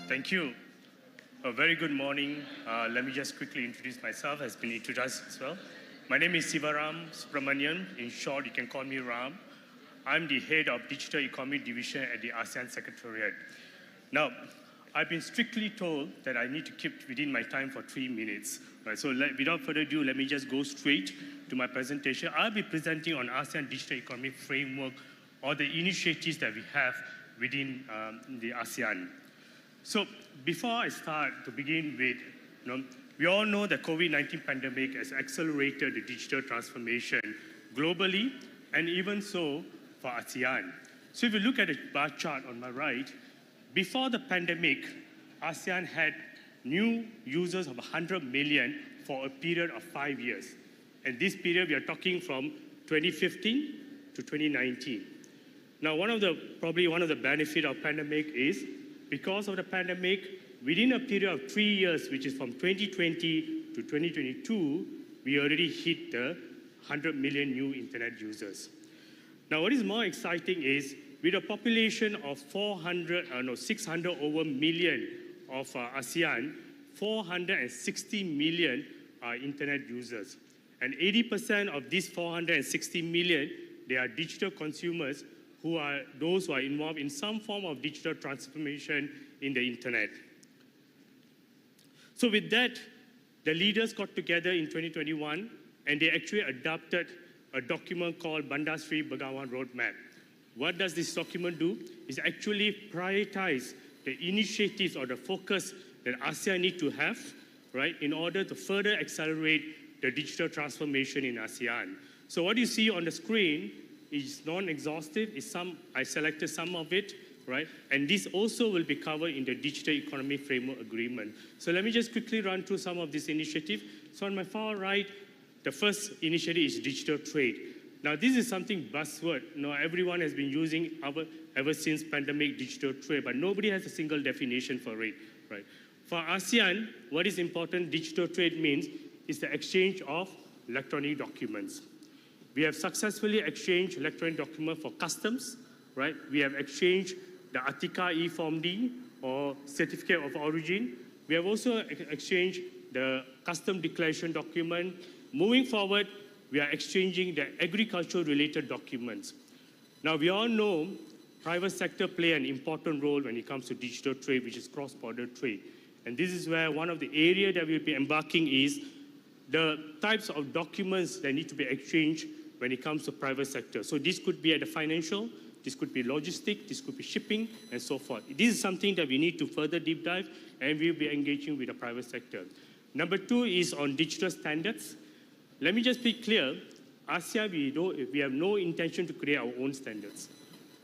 Thank you. A very good morning. Let me just quickly introduce myself. Has been introduced as well. My name is Sivaram Subramanian. In short, you can call me Ram. I'm the head of Digital Economy Division at the ASEAN Secretariat. Now, I've been strictly told that I need to keep within my time for 3 minutes. Right, so without further ado, let me just go straight to my presentation. I'll be presenting on ASEAN Digital Economy Framework, or the initiatives that we have within the ASEAN. So before I start, to begin with, we all know the COVID-19 pandemic has accelerated the digital transformation globally, and even so for ASEAN. So if you look at the bar chart on my right, before the pandemic, ASEAN had new users of 100 million for a period of 5 years. And this period, we are talking from 2015 to 2019. Now, probably one of the benefits of pandemic is, because of the pandemic, within a period of 3 years, which is from 2020 to 2022, we already hit the 100 million new internet users. Now, what is more exciting is, with a population of 600 over million of ASEAN, 460 million are internet users. And 80% of these 460 million, they are digital consumers, who are those who are involved in some form of digital transformation in the internet. So with that, the leaders got together in 2021, and they actually adopted a document called Bandar Sri Begawan Roadmap. What does this document do? It's actually prioritize the initiatives or the focus that ASEAN need to have, right, in order to further accelerate the digital transformation in ASEAN. So what you see on the screen is non-exhaustive. I selected some of it, right? And this also will be covered in the Digital Economy Framework Agreement. So let me just quickly run through some of this initiative. So on my far right, the first initiative is digital trade. Now this is something buzzword. Everyone has been using ever since pandemic digital trade, but nobody has a single definition for it, right? For ASEAN, what is important digital trade means is the exchange of electronic documents. We have successfully exchanged electronic documents for customs, right? We have exchanged the Atika e-Form D or Certificate of Origin. We have also exchanged the custom declaration document. Moving forward, we are exchanging the agriculture-related documents. Now, we all know private sector play an important role when it comes to digital trade, which is cross-border trade. And this is where one of the areas that we'll be embarking is the types of documents that need to be exchanged when it comes to private sector. So this could be at the financial, this could be logistic, this could be shipping, and so forth. This is something that we need to further deep dive, and we'll be engaging with the private sector. Number two is on digital standards. Let me just be clear, ASEAN, we have no intention to create our own standards.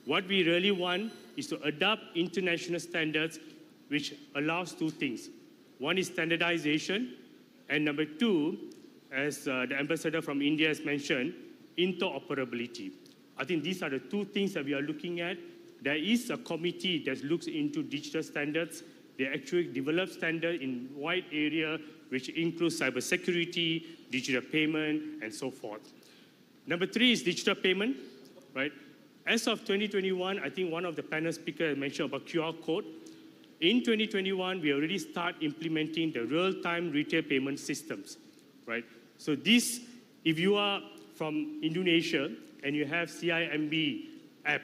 What we really want is to adopt international standards which allows two things. One is standardization, and number two, as the ambassador from India has mentioned, interoperability. I think these are the two things that we are looking at. There is a committee that looks into digital standards. They actually develop standards in wide area, which includes cybersecurity, digital payment, and so forth. Number three is digital payment, right? As of 2021, I think one of the panel speakers mentioned about QR code. In 2021, we already start implementing the real-time retail payment systems, right? So this, if you are from Indonesia and you have CIMB app,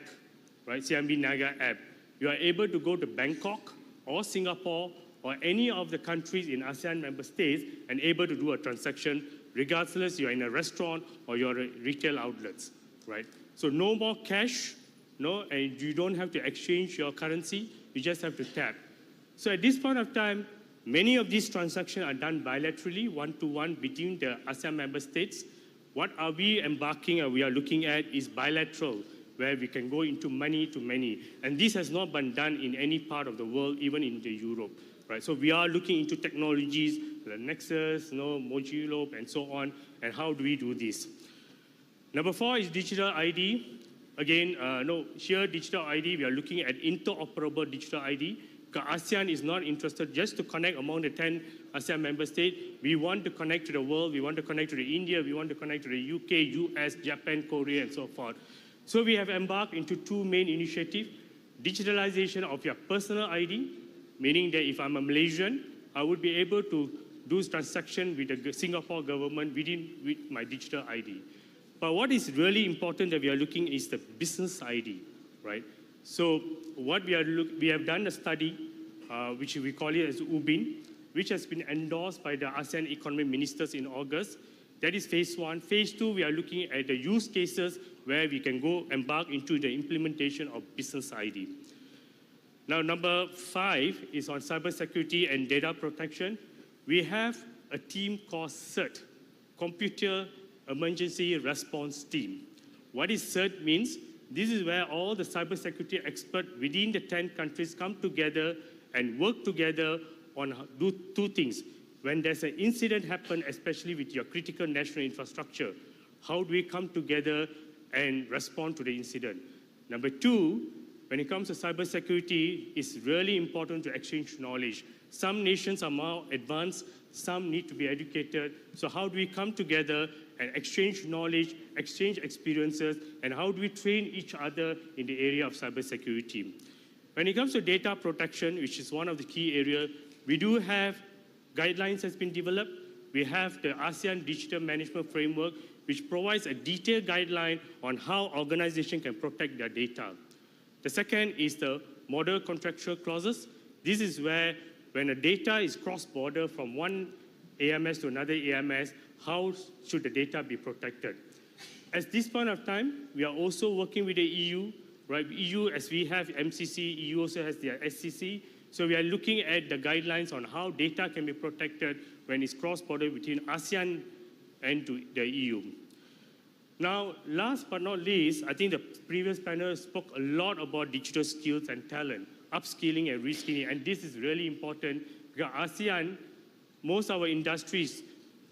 right, CIMB Naga app, you are able to go to Bangkok or Singapore or any of the countries in ASEAN member states and able to do a transaction regardless you're in a restaurant or you're at retail outlets, right? So no more cash, no, and you don't have to exchange your currency, you just have to tap. So at this point of time, many of these transactions are done bilaterally, one-to-one between the ASEAN member states. What are we embarking or we are looking at is bilateral, where we can go into many to many. And this has not been done in any part of the world, even in the Europe, right? So we are looking into technologies, the Nexus, Modulo, and so on, and how do we do this? Number four is digital ID. Again, here digital ID, we are looking at interoperable digital ID. Because ASEAN is not interested just to connect among the 10 ASEAN member states. We want to connect to the world. We want to connect to the India. We want to connect to the UK, US, Japan, Korea, and so forth. So we have embarked into two main initiatives. Digitalization of your personal ID, meaning that if I'm a Malaysian, I would be able to do transaction with the Singapore government with my digital ID. But what is really important that we are looking is the business ID, right? So what we have done a study, which we call it as UBIN, which has been endorsed by the ASEAN economic ministers in August. That is phase one. Phase two, we are looking at the use cases where we can go embark into the implementation of business ID. Now, number five is on cybersecurity and data protection. We have a team called CERT, Computer Emergency Response Team. What is CERT means? This is where all the cybersecurity experts within the 10 countries come together and work together on do two things. When there's an incident happen, especially with your critical national infrastructure, how do we come together and respond to the incident? Number two, when it comes to cybersecurity, it's really important to exchange knowledge. Some nations are more advanced, some need to be educated. So how do we come together and exchange knowledge, exchange experiences, and how do we train each other in the area of cybersecurity? When it comes to data protection, which is one of the key areas, we do have guidelines that's been developed. We have the ASEAN Digital Management Framework, which provides a detailed guideline on how organizations can protect their data. The second is the model contractual clauses. This is where when a data is cross-border from one AMS to another AMS, how should the data be protected? At this point of time, we are also working with the EU, right? EU, as we have MCC, EU also has their SCC. So we are looking at the guidelines on how data can be protected when it's cross-border between ASEAN and to the EU. Now, last but not least, I think the previous panel spoke a lot about digital skills and talent, upskilling and reskilling, and this is really important because ASEAN, most of our industries,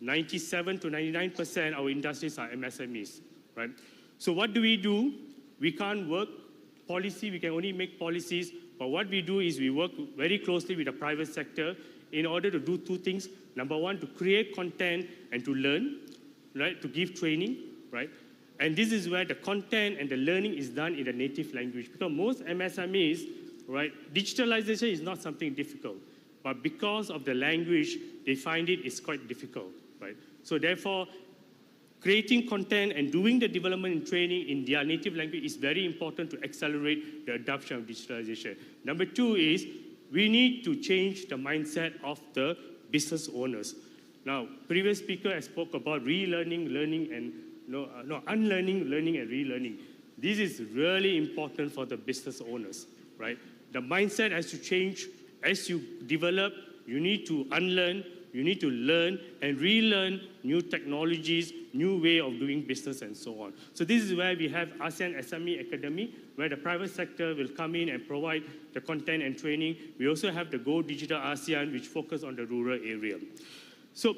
97 to 99% our industries are MSMEs, right? So what do? We can't work policy, we can only make policies, but what we do is we work very closely with the private sector in order to do two things. Number one, to create content and to learn, right? To give training, right? And this is where the content and the learning is done in the native language. Because most MSMEs, right, digitalization is not something difficult. But because of the language, they find it is quite difficult, right? So therefore, creating content and doing the development and training in their native language is very important to accelerate the adoption of digitalization. Number two is we need to change the mindset of the business owners. Now, previous speaker has spoke about relearning, learning, and unlearning, learning, and relearning. This is really important for the business owners, right? The mindset has to change. As you develop, you need to unlearn, you need to learn and relearn new technologies, new way of doing business, and so on. So this is where we have ASEAN SME Academy, where the private sector will come in and provide the content and training. We also have the Go Digital ASEAN, which focus on the rural area. So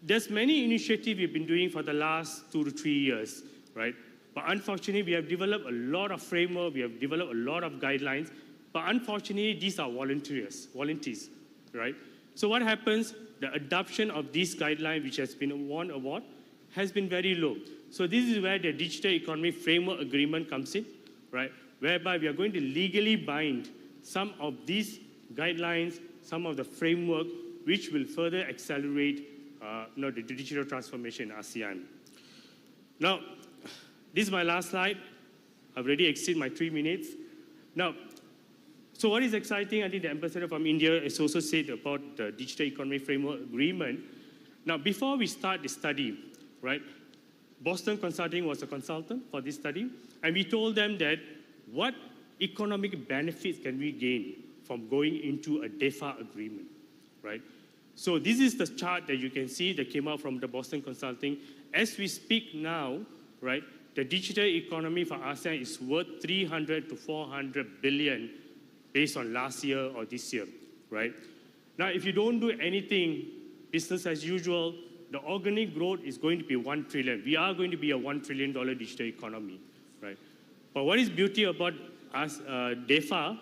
there's many initiatives we've been doing for the last 2 to 3 years, right? But unfortunately, we have developed a lot of framework, we have developed a lot of guidelines, but unfortunately, these are volunteers, right? So what happens? The adoption of this guideline, which has been won award, has been very low. So this is where the Digital Economy Framework Agreement comes in, right? Whereby we are going to legally bind some of these guidelines, some of the framework, which will further accelerate the digital transformation in ASEAN. Now, this is my last slide. I've already exceeded my 3 minutes. Now, so what is exciting, I think the ambassador from India has also said about the Digital Economy Framework Agreement. Now, before we start the study, right, Boston Consulting was a consultant for this study, and we told them that what economic benefits can we gain from going into a DEFA agreement, right? So this is the chart that you can see that came out from the Boston Consulting. As we speak now, right, the digital economy for ASEAN is worth 300 to 400 billion based on last year or this year, right? Now, if you don't do anything, business as usual, the organic growth is going to be 1 trillion. We are going to be a $1 trillion digital economy, right? But what is beauty about us, DEFA,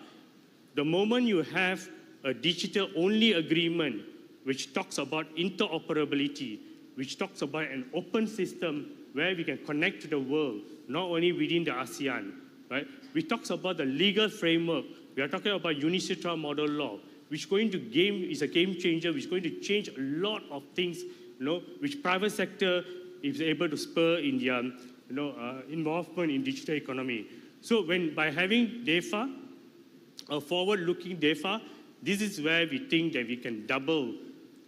the moment you have a digital-only agreement which talks about interoperability, which talks about an open system where we can connect to the world, not only within the ASEAN, right? We talk about the legal framework. We are talking about UNICITRA model law, which is a game changer, which is going to change a lot of things, which private sector is able to spur in their, involvement in digital economy. So by having DEFA, a forward-looking DEFA, this is where we think that we can double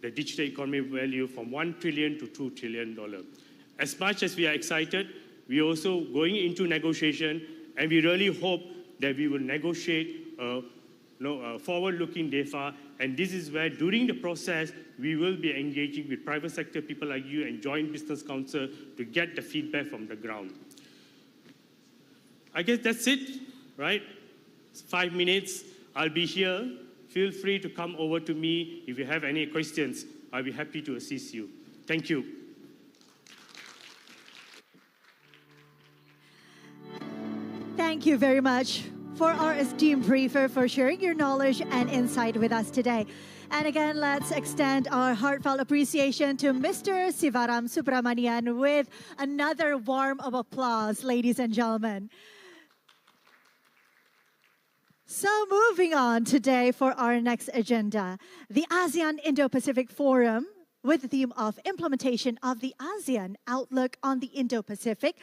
the digital economy value from $1 trillion to $2 trillion. As much as we are excited, we are also going into negotiation, and we really hope that we will negotiate a forward-looking DEFA, and this is where, during the process, we will be engaging with private sector people like you and Joint Business Council to get the feedback from the ground. I guess that's it, right? It's 5 minutes. I'll be here. Feel free to come over to me if you have any questions. I'll be happy to assist you. Thank you. Thank you very much for our esteemed briefer for sharing your knowledge and insight with us today. And again, let's extend our heartfelt appreciation to Mr. Sivaram Subramanian with another warm of applause, ladies and gentlemen. So moving on today for our next agenda, the ASEAN Indo-Pacific Forum with the theme of implementation of the ASEAN Outlook on the Indo-Pacific.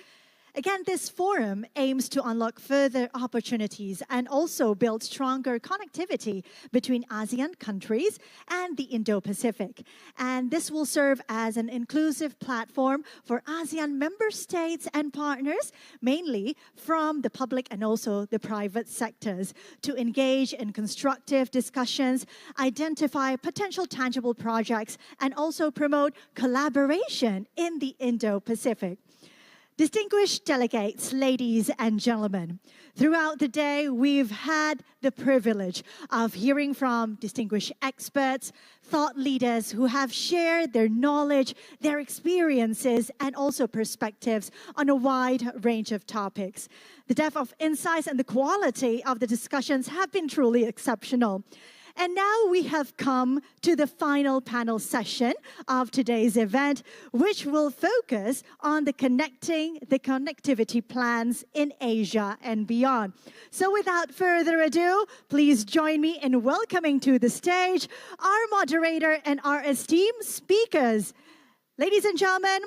Again, this forum aims to unlock further opportunities and also build stronger connectivity between ASEAN countries and the Indo-Pacific. And this will serve as an inclusive platform for ASEAN member states and partners, mainly from the public and also the private sectors, to engage in constructive discussions, identify potential tangible projects, and also promote collaboration in the Indo-Pacific. Distinguished delegates, ladies and gentlemen, throughout the day, we've had the privilege of hearing from distinguished experts, thought leaders who have shared their knowledge, their experiences, and also perspectives on a wide range of topics. The depth of insights and the quality of the discussions have been truly exceptional. And now we have come to the final panel session of today's event, which will focus on the connectivity plans in Asia and beyond. So without further ado, please join me in welcoming to the stage our moderator and our esteemed speakers. Ladies and gentlemen,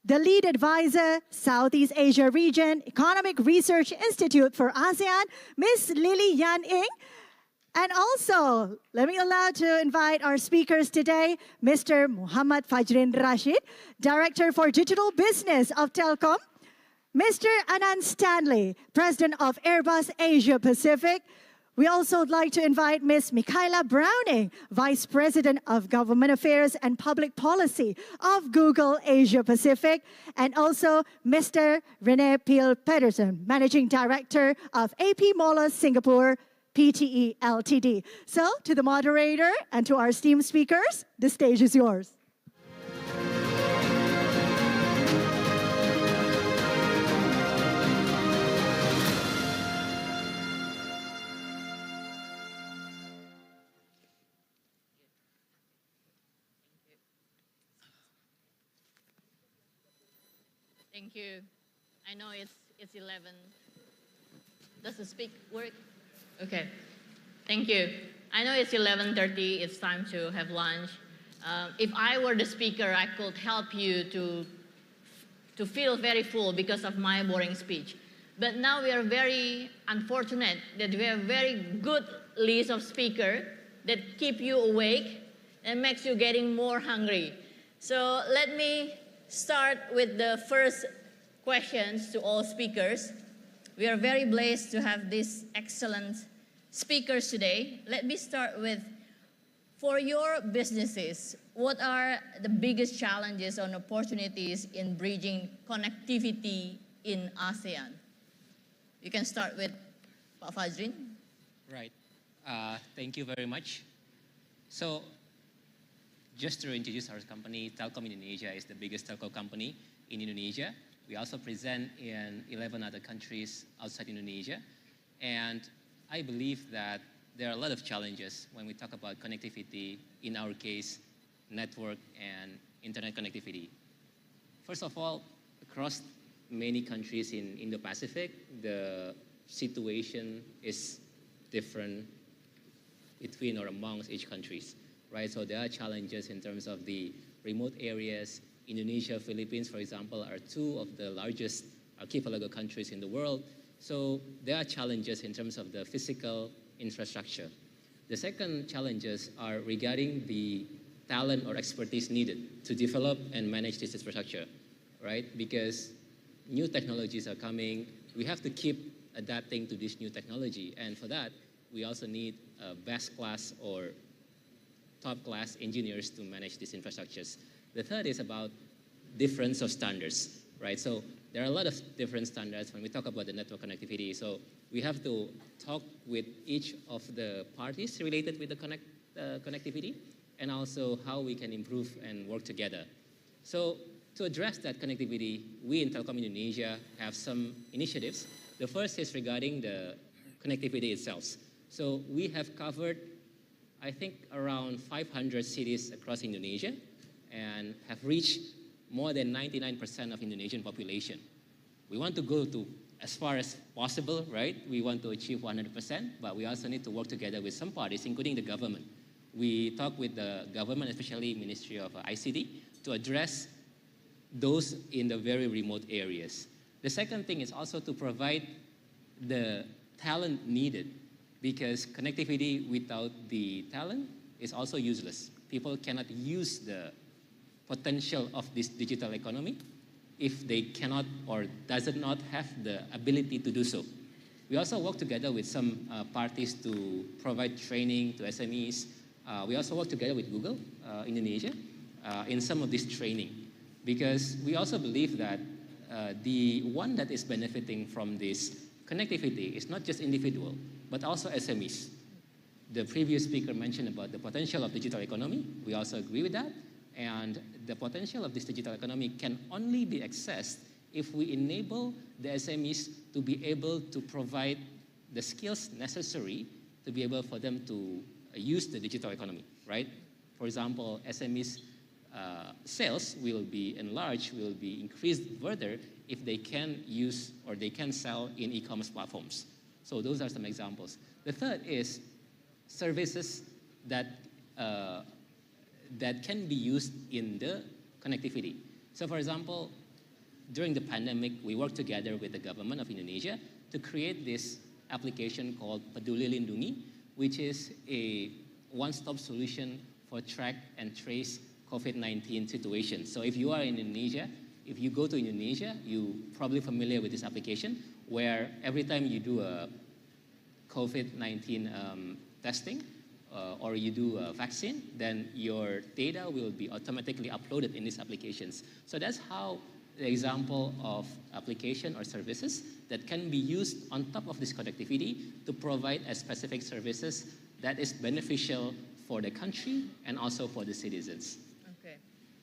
the lead advisor, Southeast Asia Region Economic Research Institute for ASEAN, Ms. Lily Yan Ing. And also, let me allow to invite our speakers today, Mr. Muhammad Fajrin Rashid, Director for Digital Business of Telkom, Mr. Anand Stanley, President of Airbus Asia Pacific. We also would like to invite Ms. Michaela Browning, Vice President of Government Affairs and Public Policy of Google Asia Pacific, and also Mr. Rene Peel Pedersen, Managing Director of AP Moller Singapore, PTE Ltd. So, to the moderator and to our esteemed speakers, the stage is yours. Thank you. I know it's 11. Does the speak work? Okay. Thank you. I know it's 11:30. It's time to have lunch. If I were the speaker, I could help you to feel very full because of my boring speech. But now we are very unfortunate that we have a very good list of speakers that keep you awake and makes you getting more hungry. So let me start with the first questions to all speakers. We are very blessed to have these excellent speakers today. Let me start with, for your businesses, what are the biggest challenges and opportunities in bridging connectivity in ASEAN? You can start with Pak Fajrin. Right. Thank you very much. So, just to introduce our company, Telkom Indonesia is the biggest telco company in Indonesia. We also present in 11 other countries outside Indonesia. And I believe that there are a lot of challenges when we talk about connectivity, in our case, network and internet connectivity. First of all, across many countries in Indo-Pacific, the situation is different between or amongst each countries. Right, so there are challenges in terms of the remote areas. Indonesia, Philippines, for example, are two of the largest archipelago countries in the world. So there are challenges in terms of the physical infrastructure. The second challenges are regarding the talent or expertise needed to develop and manage this infrastructure, right? Because new technologies are coming. We have to keep adapting to this new technology. And for that, we also need best class or top-class engineers to manage these infrastructures. The third is about difference of standards, right? So there are a lot of different standards when we talk about the network connectivity. So we have to talk with each of the parties related with the connectivity and also how we can improve and work together. So to address that connectivity, we in Telkom Indonesia have some initiatives. The first is regarding the connectivity itself. So we have covered, I think, around 500 cities across Indonesia and have reached more than 99% of Indonesian population. We want to go to as far as possible, right? We want to achieve 100%, but we also need to work together with some parties, including the government. We talk with the government, especially Ministry of ICT, to address those in the very remote areas. The second thing is also to provide the talent needed, because connectivity without the talent is also useless. People cannot use the potential of this digital economy if they cannot or does not have the ability to do so. We also work together with some parties to provide training to SMEs. We also work together with Google Indonesia in some of this training, because we also believe that the one that is benefiting from this connectivity is not just individual, but also SMEs. The previous speaker mentioned about the potential of digital economy. We also agree with that. And the potential of this digital economy can only be accessed if we enable the SMEs to be able to provide the skills necessary to be able for them to use the digital economy, right? For example, SMEs sales will be enlarged, will be increased further if they can use or they can sell in e-commerce platforms. So those are some examples. The third is services that that can be used in the connectivity. So for example, during the pandemic, we worked together with the government of Indonesia to create this application called Peduli Lindungi, which is a one-stop solution for track and trace COVID-19 situations. So if you are in Indonesia, if you go to Indonesia, you're probably familiar with this application where every time you do a COVID-19 testing or you do a vaccine, then your data will be automatically uploaded in these applications. So that's how the example of application or services that can be used on top of this connectivity to provide a specific services that is beneficial for the country and also for the citizens. Okay,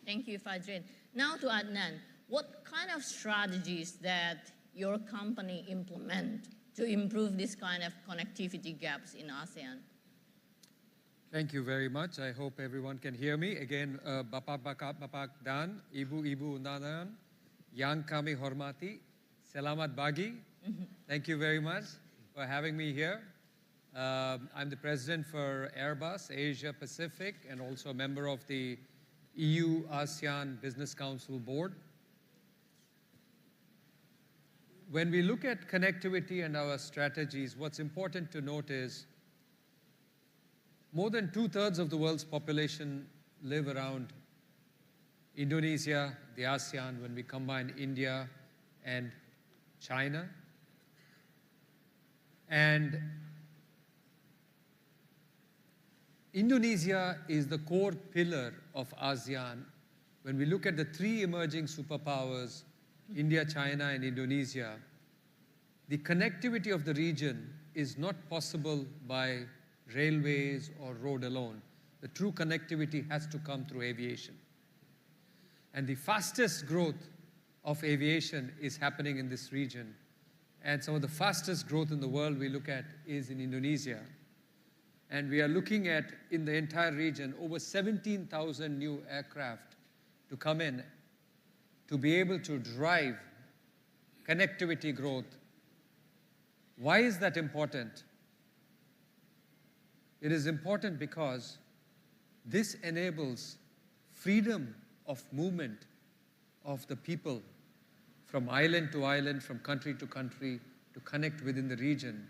thank you, Fajrin. Now to Adnan, what kind of strategies that your company implement to improve this kind of connectivity gaps in ASEAN? Thank you very much. I hope everyone can hear me. Again, Bapak dan, Ibu Nanan, yang kami hormati, selamat pagi. Thank you very much for having me here. I'm the president for Airbus Asia Pacific and also a member of the EU ASEAN Business Council Board. When we look at connectivity and our strategies, what's important to note is more than 2/3 of the world's population live around Indonesia, the ASEAN, when we combine India and China. And Indonesia is the core pillar of ASEAN. When we look at the three emerging superpowers, India, China, and Indonesia, the connectivity of the region is not possible by railways or road alone. The true connectivity has to come through aviation. And the fastest growth of aviation is happening in this region. And some of the fastest growth in the world we look at is in Indonesia. And we are looking at, in the entire region, over 17,000 new aircraft to come in to be able to drive connectivity growth. Why is that important? It is important because this enables freedom of movement of the people from island to island, from country to country, to connect within the region.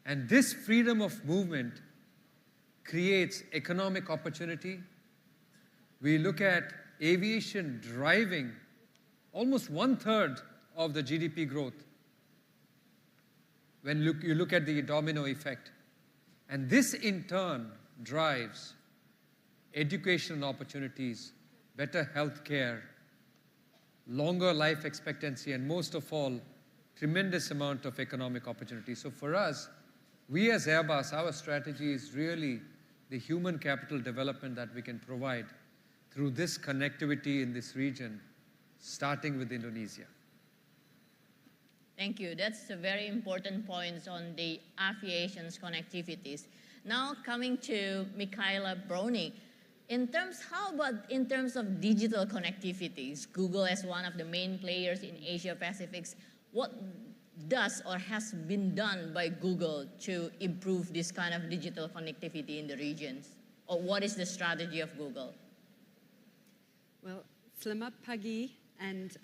And this freedom of movement creates economic opportunity. We look at aviation driving almost 1/3 of the GDP growth when you look at the domino effect. And this in turn drives educational opportunities, better health care, longer life expectancy, and most of all, tremendous amount of economic opportunity. So for us, we as Airbus, our strategy is really the human capital development that we can provide through this connectivity in this region, starting with Indonesia. Thank you. That's a very important point on the aviation's connectivities. Now coming to Michaela Browning. How about in terms of digital connectivities? Google as one of the main players in Asia Pacific, what does or has been done by Google to improve this kind of digital connectivity in the regions? Or what is the strategy of Google? Well, selamat pagi and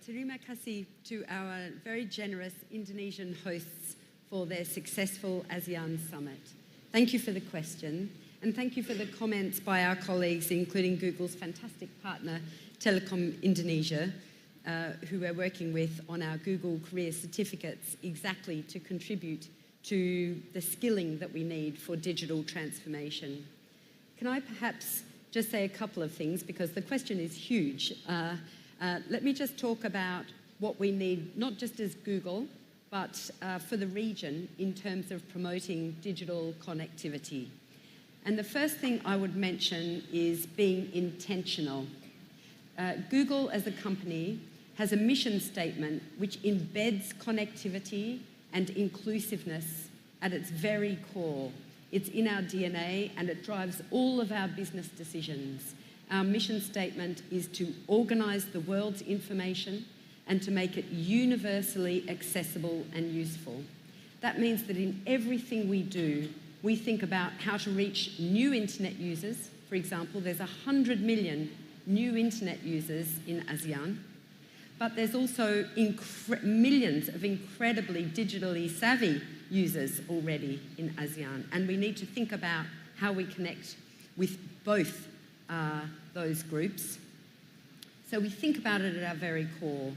terima kasih to our very generous Indonesian hosts for their successful ASEAN summit. Thank you for the question, and thank you for the comments by our colleagues, including Google's fantastic partner, Telekom Indonesia, who we're working with on our Google Career Certificates exactly to contribute to the skilling that we need for digital transformation. Can I perhaps just say a couple of things, because the question is huge. Let me just talk about what we need, not just as Google, but for the region in terms of promoting digital connectivity. And the first thing I would mention is being intentional. Google as a company has a mission statement which embeds connectivity and inclusiveness at its very core It's in our DNA and it drives all of our business decisions. Our mission statement is to organise the world's information and to make it universally accessible and useful. That means that in everything we do, we think about how to reach new internet users. For example, there's 100 million new internet users in ASEAN, but there's also millions of incredibly digitally savvy users already in ASEAN, and we need to think about how we connect with both those groups. So we think about it at our very core.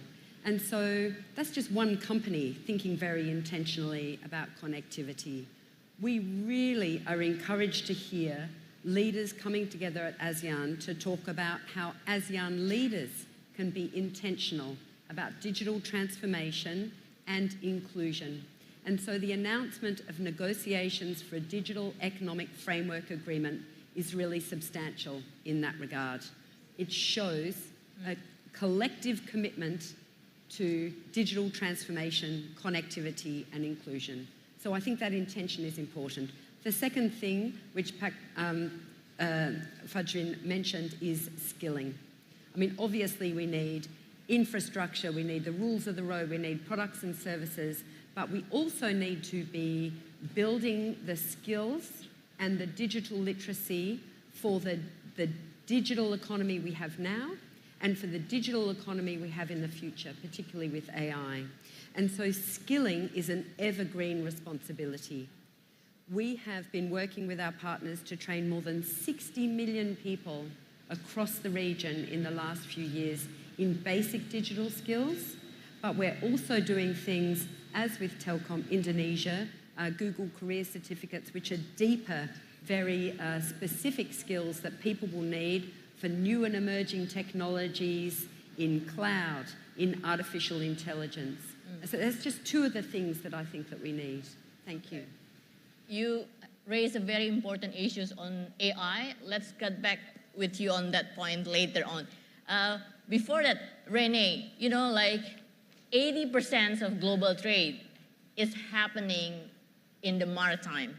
And so that's just one company thinking very intentionally about connectivity. We really are encouraged to hear leaders coming together at ASEAN to talk about how ASEAN leaders can be intentional about digital transformation and inclusion. And so the announcement of negotiations for a digital economic framework agreement is really substantial in that regard. It shows a collective commitment to digital transformation, connectivity and inclusion. So I think that intention is important. The second thing, which Fajrin mentioned, is skilling. I mean, obviously we need infrastructure, we need the rules of the road, we need products and services, but we also need to be building the skills and the digital literacy for the digital economy we have now and for the digital economy we have in the future, particularly with AI. And so skilling is an evergreen responsibility. We have been working with our partners to train more than 60 million people across the region in the last few years in basic digital skills, but we're also doing things, as with Telkom Indonesia, Google Career Certificates, which are deeper, very specific skills that people will need for new and emerging technologies in cloud, in artificial intelligence. So that's just two of the things that I think that we need. Thank you. You raised a very important issues on AI. Let's get back with you on that point later on. Before that, Renee, you know, like 80% of global trade is happening in the maritime.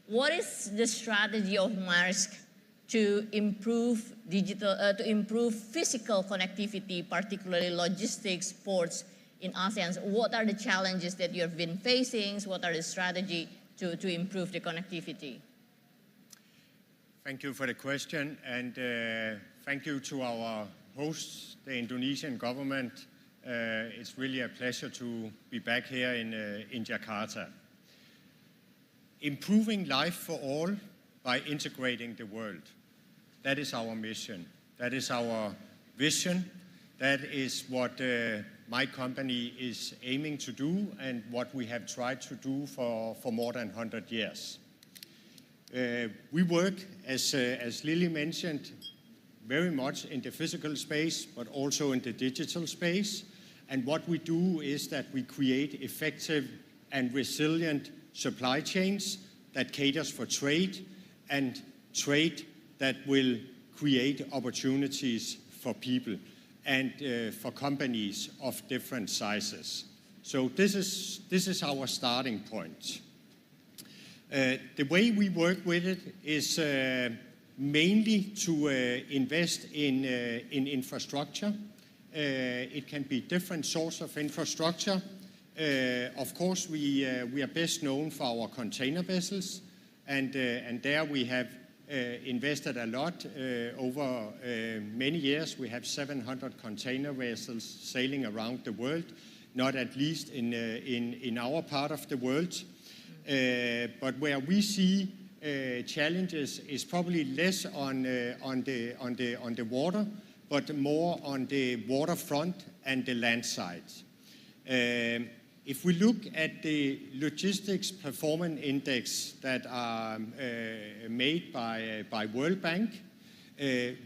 What is the strategy of Maersk to improve physical connectivity, particularly logistics, ports in ASEAN? What are the challenges that you have been facing? What are the strategy to improve the connectivity? Thank you for the question, and thank you to our hosts, the Indonesian government. It's really a pleasure to be back here in Jakarta. Improving life for all by integrating the world. That is our mission. That is our vision. That is what my company is aiming to do and what we have tried to do for more than 100 years. We work, as Lily mentioned, very much in the physical space, but also in the digital space. And what we do is that we create effective and resilient supply chains that caters for trade, and trade that will create opportunities for people and for companies of different sizes. So this is our starting point. The way we work with it is mainly to invest in infrastructure. It can be different sources of infrastructure. Of course, we are best known for our container vessels, and there we have invested a lot over many years. We have 700 container vessels sailing around the world, not at least in our part of the world. But where we see challenges is probably less on the water, but more on the waterfront and the land side. If we look at the logistics performance index that are made by World Bank,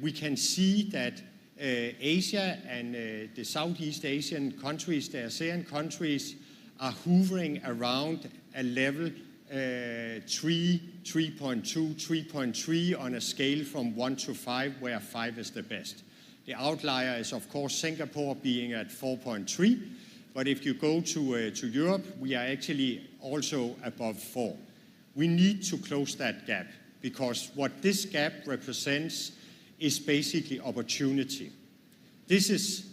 we can see that Asia and the Southeast Asian countries, the ASEAN countries, are hovering around a level 3.2, 3.3 on a scale from 1 to 5, where 5 is the best. The outlier is, of course, Singapore being at 4.3. But if you go to Europe, we are actually also above 4. we need to close that gap, because what this gap represents is basically opportunity. This is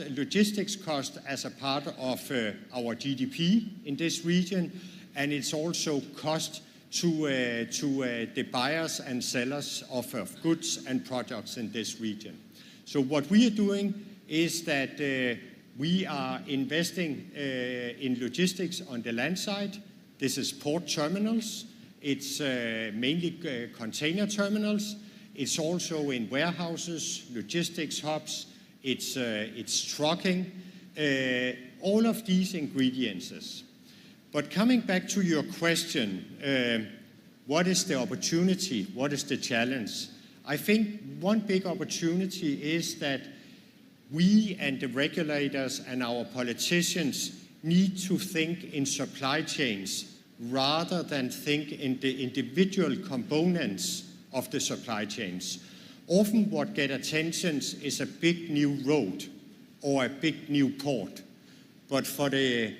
logistics cost as a part of our GDP in this region, and it's also cost to the buyers and sellers of goods and products in this region. So what we are doing is that we are investing in logistics on the land side. This is port terminals. It's mainly container terminals. It's also in warehouses, logistics hubs. It's trucking. All of these ingredients. But coming back to your question, what is the opportunity? What is the challenge? I think one big opportunity is that we and the regulators and our politicians need to think in supply chains rather than think in the individual components of the supply chains. Often what gets attention is a big new road or a big new port. But for the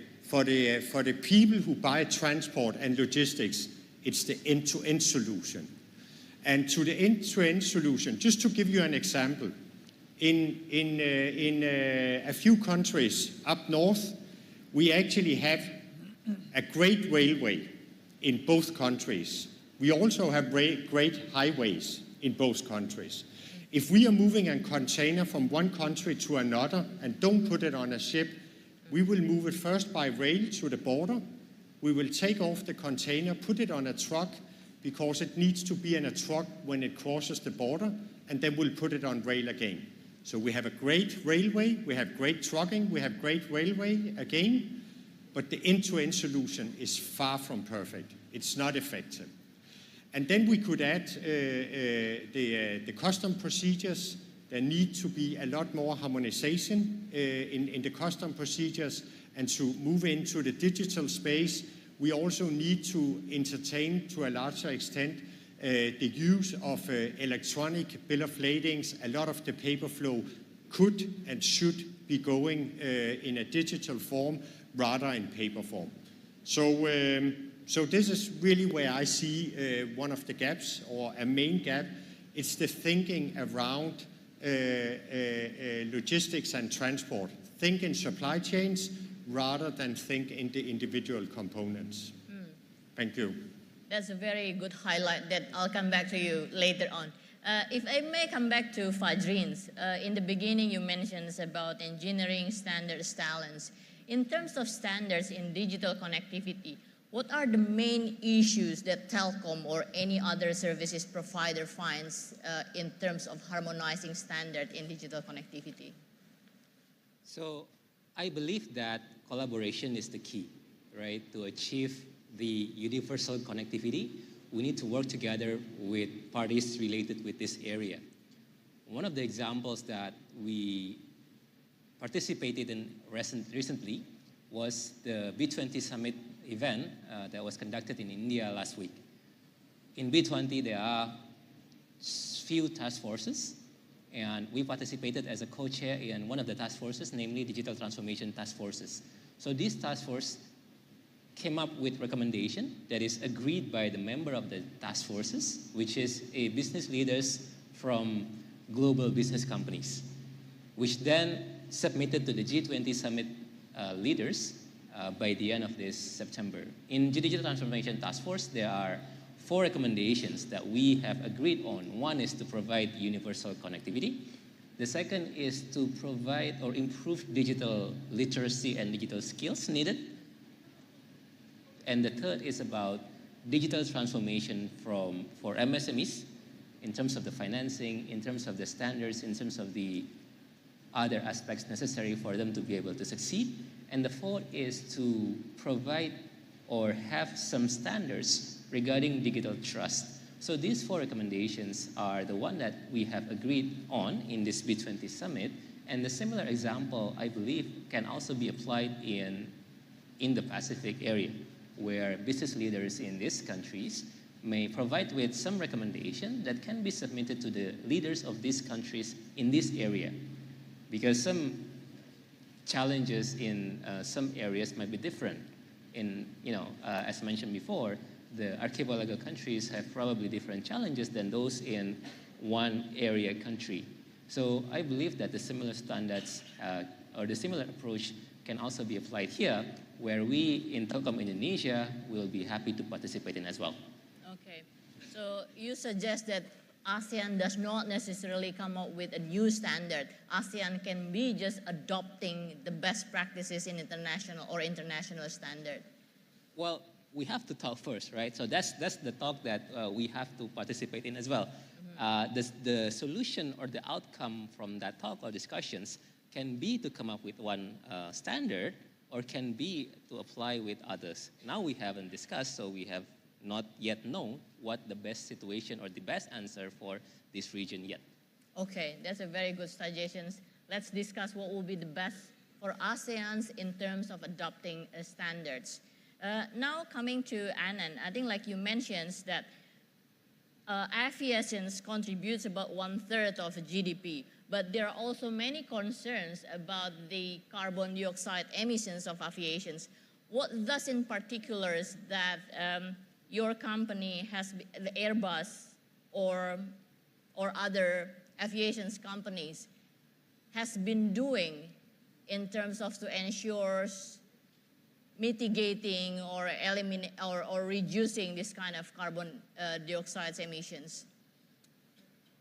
people who buy transport and logistics, it's the end-to-end solution. And to the end-to-end solution, just to give you an example, in a few countries up north, we actually have a great railway in both countries. We also have great highways in both countries. If we are moving a container from one country to another and don't put it on a ship, we will move it first by rail to the border. We will take off the container, put it on a truck, because it needs to be in a truck when it crosses the border, and then we'll put it on rail again. So we have a great railway, we have great trucking, we have great railway again, but the end-to-end solution is far from perfect. It's not effective. And then we could add the custom procedures. There need to be a lot more harmonization in the custom procedures, and to move into the digital space, we also need to entertain to a larger extent the use of electronic bill of ladings. A lot of the paper flow could and should be going in a digital form rather in paper form. So this is really where I see one of the gaps, or a main gap. It's the thinking around logistics and transport. Think in supply chains rather than think in the individual components. Thank you. That's a very good highlight that I'll come back to you later on. If I may come back to Fajrin's, in the beginning you mentioned about engineering standards talents. In terms of standards in digital connectivity, what are the main issues that telecom or any other services provider finds in terms of harmonizing standard in digital connectivity? So I believe that collaboration is the key, right? To achieve the universal connectivity, we need to work together with parties related with this area. One of the examples that we participated in recently was the B20 Summit event that was conducted in India last week. In B20, there are few task forces, and we participated as a co-chair in one of the task forces, namely Digital Transformation Task Forces. So this task force came up with recommendation that is agreed by the member of the task forces, which is a business leaders from global business companies, which then submitted to the G20 Summit leaders by the end of this September. In Digital Transformation Task Force, there are 4 recommendations that we have agreed on. One is to provide universal connectivity. The second is to provide or improve digital literacy and digital skills needed. And the third is about digital transformation for MSMEs in terms of the financing, in terms of the standards, in terms of the other aspects necessary for them to be able to succeed. And the fourth is to provide or have some standards regarding digital trust. So these 4 recommendations are the one that we have agreed on in this B20 Summit. And the similar example, I believe, can also be applied in the Pacific area, where business leaders in these countries may provide with some recommendation that can be submitted to the leaders of these countries in this area. Because some challenges in some areas might be different. as mentioned before, the archipelago countries have probably different challenges than those in one area country. So I believe that the similar standards or the similar approach can also be applied here, where we in Telkom Indonesia will be happy to participate in as well. Okay, so you suggest that ASEAN does not necessarily come up with a new standard. ASEAN can be just adopting the best practices in international standard. Well, we have to talk first, right? So that's the talk that we have to participate in as well. The solution or the outcome from that talk or discussions can be to come up with one standard, or can be to apply with others. Now we haven't discussed, so we have not yet known what the best situation or the best answer for this region yet. Okay, that's a very good suggestion. Let's discuss what will be the best for ASEAN in terms of adopting standards. Now coming to Anand, I think like you mentioned that aviation contributes about 1/3 of GDP, but there are also many concerns about the carbon dioxide emissions of aviation. What does in particular is that your company has, the Airbus or other aviation companies, has been doing in terms of to ensure mitigating or reducing this kind of carbon dioxide emissions?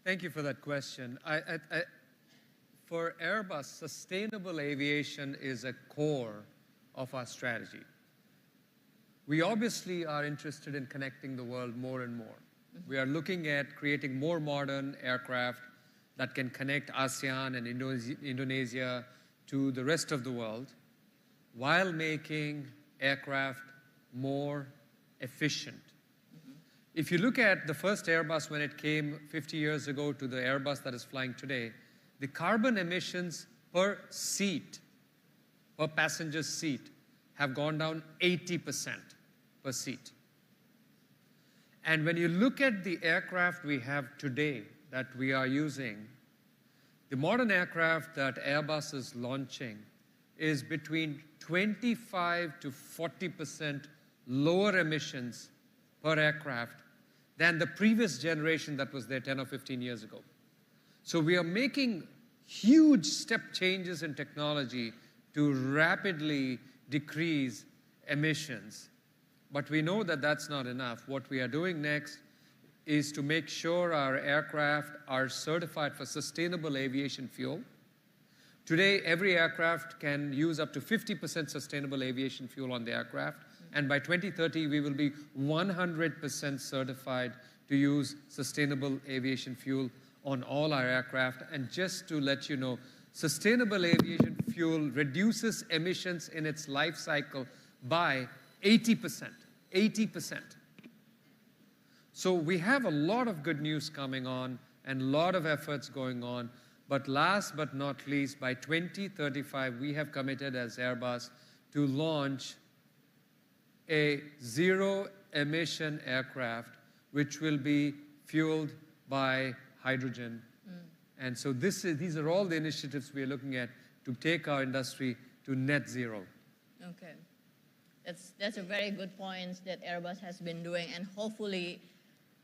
Thank you for that question. For Airbus, sustainable aviation is a core of our strategy. We obviously are interested in connecting the world more and more. We are looking at creating more modern aircraft that can connect ASEAN and Indonesia to the rest of the world, while making aircraft more efficient. If you look at the first Airbus when it came 50 years ago to the Airbus that is flying today, the carbon emissions per seat, per passenger seat, have gone down 80% per seat. And when you look at the aircraft we have today that we are using, the modern aircraft that Airbus is launching is between 25 to 40% lower emissions per aircraft than the previous generation that was there 10 or 15 years ago. So we are making huge step changes in technology to rapidly decrease emissions. But we know that that's not enough. What we are doing next is to make sure our aircraft are certified for sustainable aviation fuel. Today, every aircraft can use up to 50% sustainable aviation fuel on the aircraft, and by 2030, we will be 100% certified to use sustainable aviation fuel on all our aircraft. And just to let you know, sustainable aviation fuel reduces emissions in its life cycle by 80%. 80%. So we have a lot of good news coming on and a lot of efforts going on. But last but not least, by 2035, we have committed as Airbus to launch a zero-emission aircraft, which will be fueled by hydrogen. And so these are all the initiatives we are looking at to take our industry to net zero. Okay. That's a very good point that Airbus has been doing, and hopefully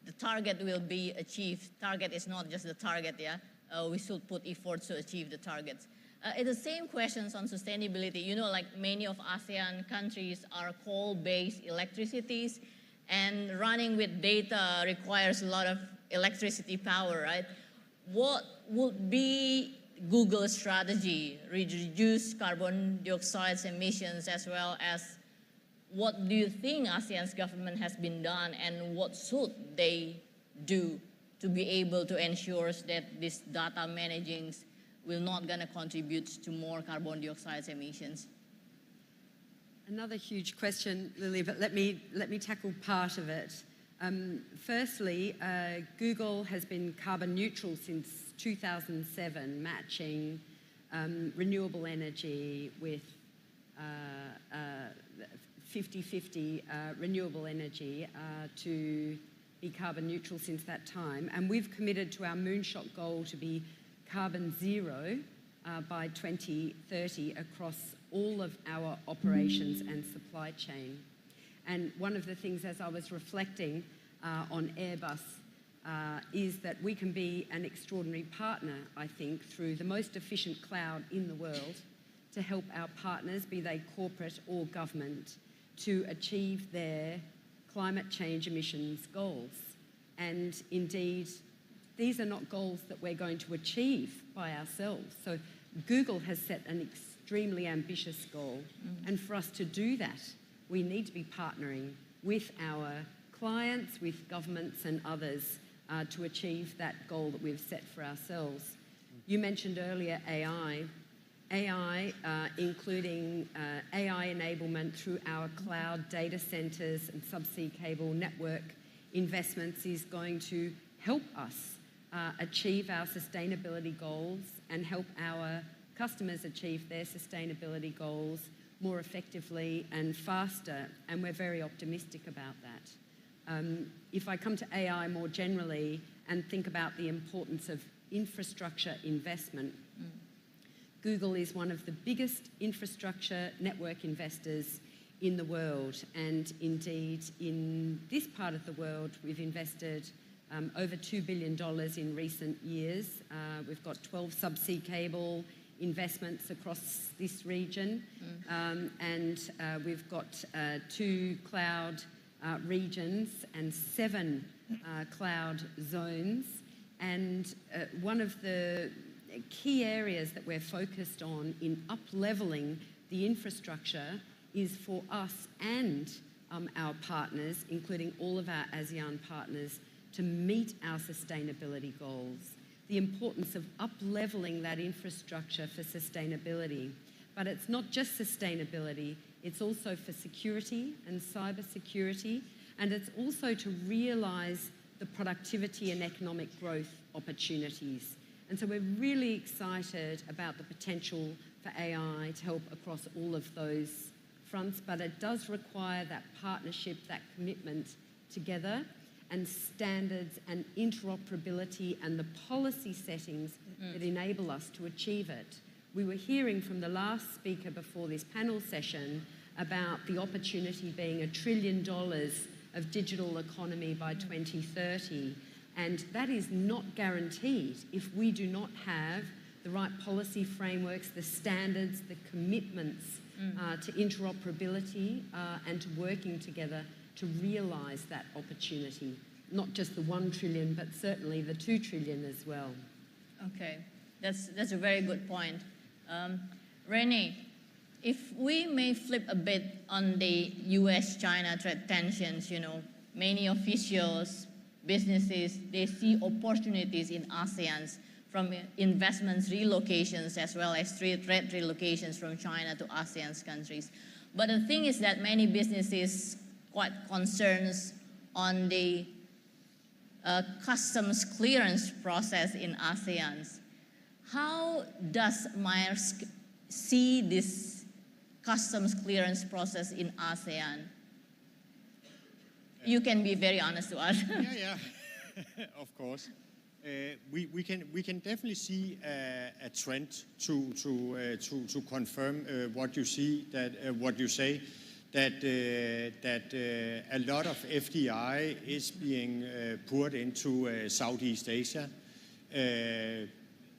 the target will be achieved. Target is not just the target, yeah? We should put efforts to achieve the targets. It's the same questions on sustainability. You know, like many of ASEAN countries are coal-based electricities, and running with data requires a lot of electricity power, right? What would be Google's strategy to reduce carbon dioxide emissions, as well as what do you think ASEAN's government has been done, and what should they do to be able to ensure that this data managing will not gonna contribute to more carbon dioxide emissions? Another huge question, Lily, but let me tackle part of it. Firstly, Google has been carbon neutral since 2007, matching renewable energy with 50-50 renewable energy to be carbon neutral since that time. And we've committed to our moonshot goal to be carbon zero by 2030 across all of our operations and supply chain. And one of the things, as I was reflecting on Airbus, is that we can be an extraordinary partner, I think, through the most efficient cloud in the world to help our partners, be they corporate or government, to achieve their climate change emissions goals. And indeed, these are not goals that we're going to achieve by ourselves. So Google has set an extremely ambitious goal. And for us to do that, we need to be partnering with our clients, with governments and others to achieve that goal that we've set for ourselves. You mentioned earlier AI. AI, including AI enablement through our cloud data centres and subsea cable network investments, is going to help us achieve our sustainability goals and help our customers achieve their sustainability goals more effectively and faster, and we're very optimistic about that. If I come to AI more generally and think about the importance of infrastructure investment, Google is one of the biggest infrastructure network investors in the world, and indeed in this part of the world we've invested over $2 billion in recent years. We've got 12 subsea cable investments across this region, and we've got 2 cloud regions and 7 cloud zones. And one of the key areas that we're focused on in up-leveling the infrastructure is for us and our partners, including all of our ASEAN partners, to meet our sustainability goals. The importance of up-leveling that infrastructure for sustainability. But it's not just sustainability, it's also for security and cyber security, and it's also to realise the productivity and economic growth opportunities. And so we're really excited about the potential for AI to help across all of those fronts, but it does require that partnership, that commitment together, and standards and interoperability and the policy settings that enable us to achieve it. We were hearing from the last speaker before this panel session about the opportunity being $1 trillion of digital economy by 2030. And that is not guaranteed if we do not have the right policy frameworks, the standards, the commitments to interoperability and to working together to realise that opportunity. Not just the 1 trillion, but certainly the 2 trillion as well. Okay, that's a very good point. Renee, if we may flip a bit on the US-China trade tensions, you know, many officials, businesses, they see opportunities in ASEAN from investments relocations as well as trade relocations from China to ASEAN countries. But the thing is that many businesses quite concerns on the customs clearance process in ASEAN. How does Maersk see this customs clearance process in ASEAN? You can be very honest to us. Yeah, of course. We can definitely see a trend to confirm what you see, that what you say, that a lot of FDI is being poured into Southeast Asia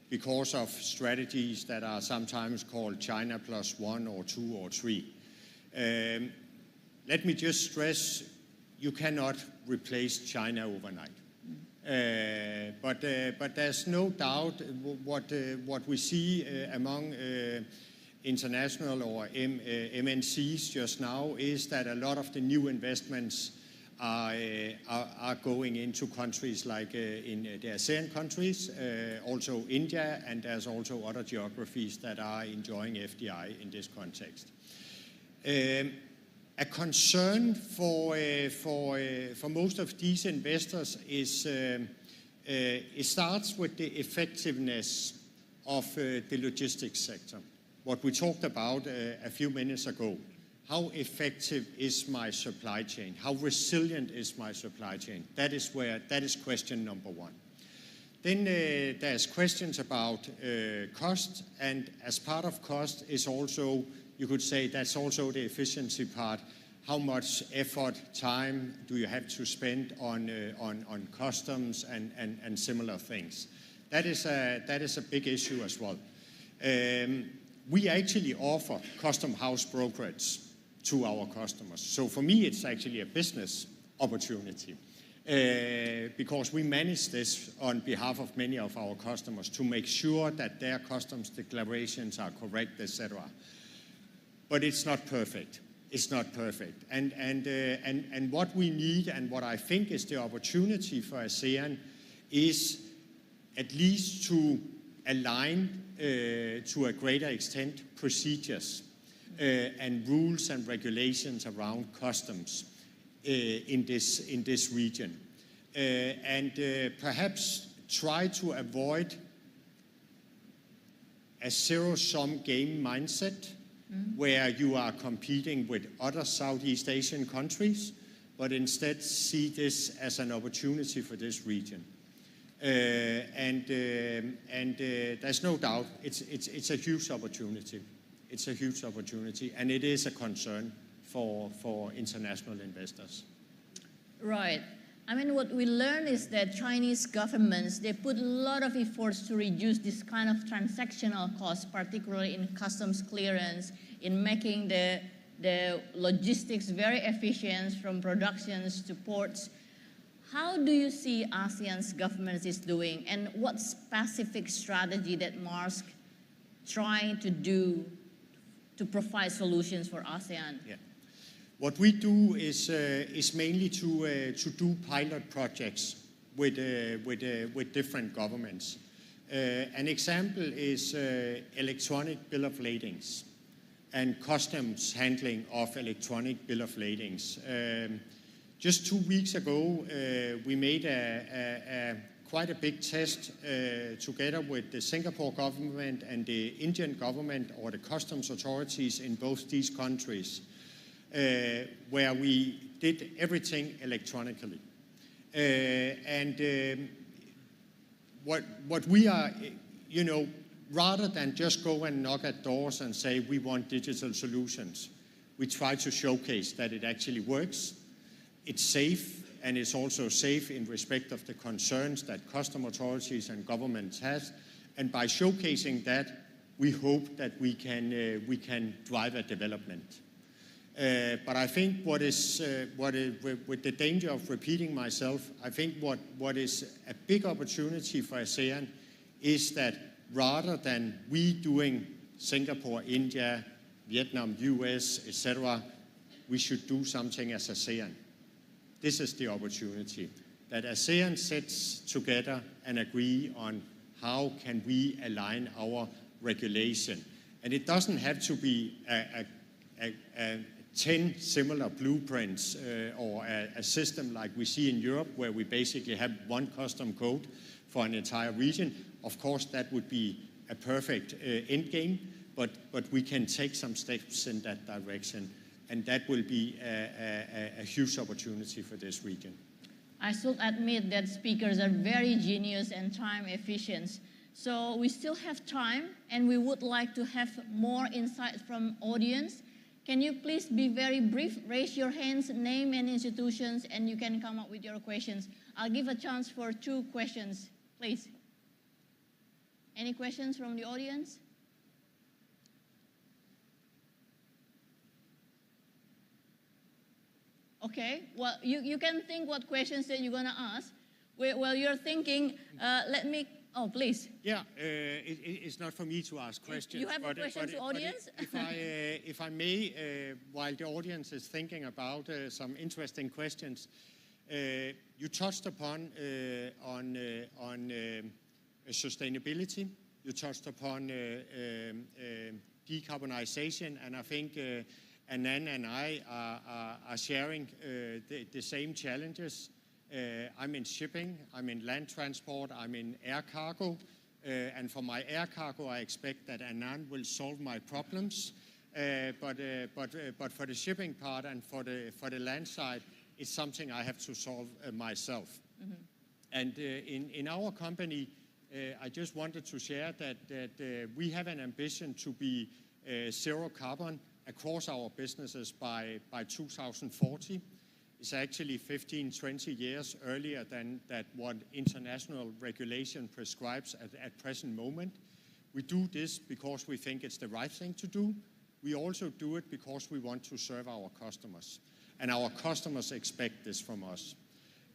because of strategies that are sometimes called China +1 or 2 or 3. Let me just stress, you cannot replace China overnight. But there's no doubt what we see among international or MNCs just now is that a lot of the new investments are going into countries like in the ASEAN countries, also India, and there's also other geographies that are enjoying FDI in this context. A concern for most of these investors is it starts with the effectiveness of the logistics sector. What we talked about a few minutes ago. How effective is my supply chain? How resilient is my supply chain? That is question number one. Then there's questions about cost, and as part of cost is also, you could say that's also the efficiency part. How much effort, time do you have to spend on customs and similar things? That is a big issue as well. We actually offer custom house brokerage to our customers. So for me, it's actually a business opportunity because we manage this on behalf of many of our customers to make sure that their customs declarations are correct, etc. But it's not perfect. It's not perfect. And what we need and what I think is the opportunity for ASEAN is at least to align to a greater extent procedures and rules and regulations around customs in this region. And perhaps try to avoid a zero-sum game mindset where you are competing with other Southeast Asian countries, but instead see this as an opportunity for this region. And there's no doubt it's a huge opportunity. It's a huge opportunity, and it is a concern for international investors. Right. I mean, what we learn is that Chinese governments, they put a lot of efforts to reduce this kind of transactional costs, particularly in customs clearance, in making the logistics very efficient from productions to ports. How do you see ASEAN's government is doing, and what specific strategy that Marsk trying to do to provide solutions for ASEAN? Yeah. What we do is mainly to do pilot projects with different governments. An example is electronic bill of ladings and customs handling of electronic bill of ladings. Just 2 weeks ago, we made quite a big test together with the Singapore government and the Indian government or the customs authorities in both these countries, where we did everything electronically. What we are, rather than just go and knock at doors and say we want digital solutions, we try to showcase that it actually works. It's safe, and it's also safe in respect of the concerns that custom authorities and governments have. And by showcasing that, we hope that we can drive a development. But I think with the danger of repeating myself, I think what is a big opportunity for ASEAN is that rather than we doing Singapore, India, Vietnam, US, etc., we should do something as ASEAN. This is the opportunity, that ASEAN sits together and agree on how can we align our regulation. And it doesn't have to be 10 similar blueprints or a system like we see in Europe, where we basically have one custom code for an entire region. Of course, that would be a perfect end game, but we can take some steps in that direction. And that will be a huge opportunity for this region. I should admit that speakers are very genius and time efficient. So we still have time, and we would like to have more insights from audience. Can you please be very brief? Raise your hands, name and institutions, and you can come up with your questions. I'll give a chance for 2 questions, please. Any questions from the audience? Okay, well, you can think what questions that you're going to ask. While you're thinking, let me, please. Yeah, it's not for me to ask questions. You have a question to audience? If I may, while the audience is thinking about some interesting questions, you touched upon sustainability, you touched upon decarbonization, and I think Anand and I are sharing the same challenges. I'm in shipping, I'm in land transport, I'm in air cargo, and for my air cargo, I expect that Anand will solve my problems. But for the shipping part and for the land side, it's something I have to solve myself. And in our company, I just wanted to share that we have an ambition to be zero carbon across our businesses by 2040. It's actually 15, 20 years earlier than that what international regulation prescribes at present moment. We do this because we think it's the right thing to do. We also do it because we want to serve our customers. And our customers expect this from us.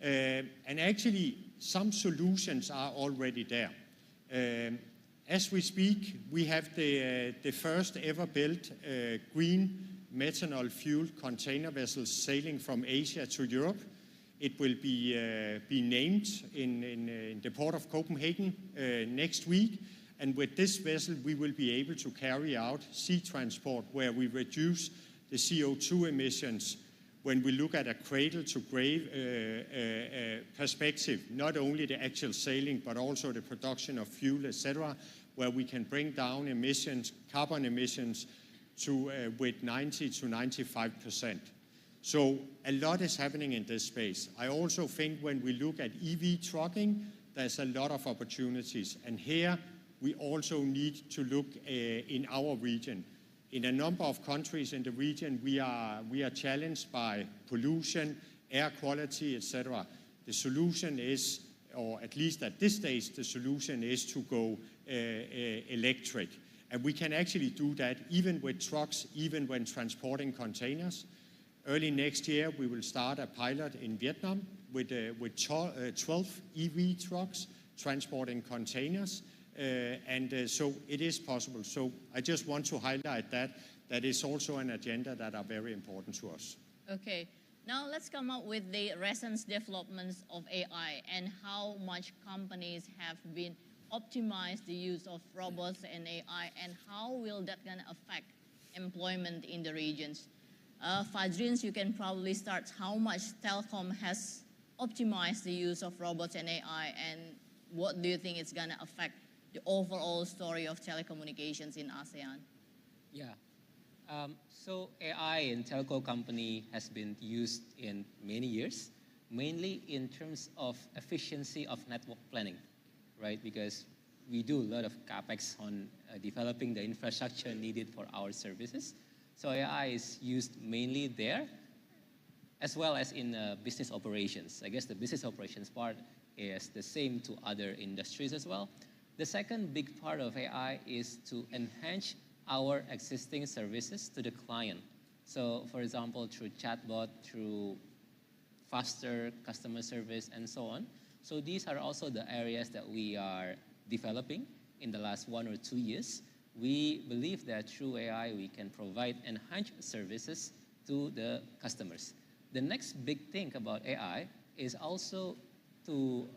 And actually, some solutions are already there. As we speak, we have the first ever built green methanol fueled container vessels sailing from Asia to Europe. It will be named in the port of Copenhagen next week. And with this vessel, we will be able to carry out sea transport where we reduce the CO2 emissions when we look at a cradle-to-grave perspective, not only the actual sailing, but also the production of fuel, etc., where we can bring down emissions, carbon emissions, with 90 to 95%. So a lot is happening in this space. I also think when we look at EV trucking, there's a lot of opportunities. And here, we also need to look in our region. In a number of countries in the region, we are challenged by pollution, air quality, etc. The solution is, or at least at this stage, the solution is to go electric. And we can actually do that even with trucks, even when transporting containers. Early next year, we will start a pilot in Vietnam with 12 EV trucks transporting containers. So it is possible. So I just want to highlight that is also an agenda that are very important to us. Okay, now let's come up with the recent developments of AI and how much companies have been optimized the use of robots and AI, and how will that gonna affect employment in the regions. Fadrins, you can probably start how much telecom has optimized the use of robots and AI, and what do you think it's gonna affect the overall story of telecommunications in ASEAN? Yeah. So AI in telco company has been used in many years, mainly in terms of efficiency of network planning, right? Because we do a lot of CapEx on developing the infrastructure needed for our services. So AI is used mainly there, as well as in business operations. I guess the business operations part is the same to other industries as well. The second big part of AI is to enhance our existing services to the client. So, for example, through chatbot, through faster customer service, and so on. So these are also the areas that we are developing in the last 1 or 2 years. We believe that through AI, we can provide enhanced services to the customers. The next big thing about AI is also to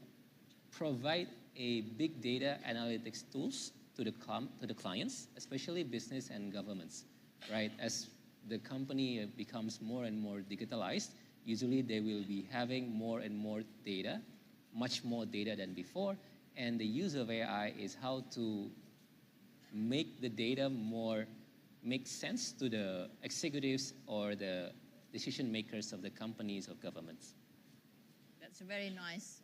provide a big data analytics tools to the clients, especially business and governments, right? As the company becomes more and more digitalized, usually they will be having more and more data, much more data than before, and the use of AI is how to make the data make sense to the executives or the decision makers of the companies or governments. That's a very nice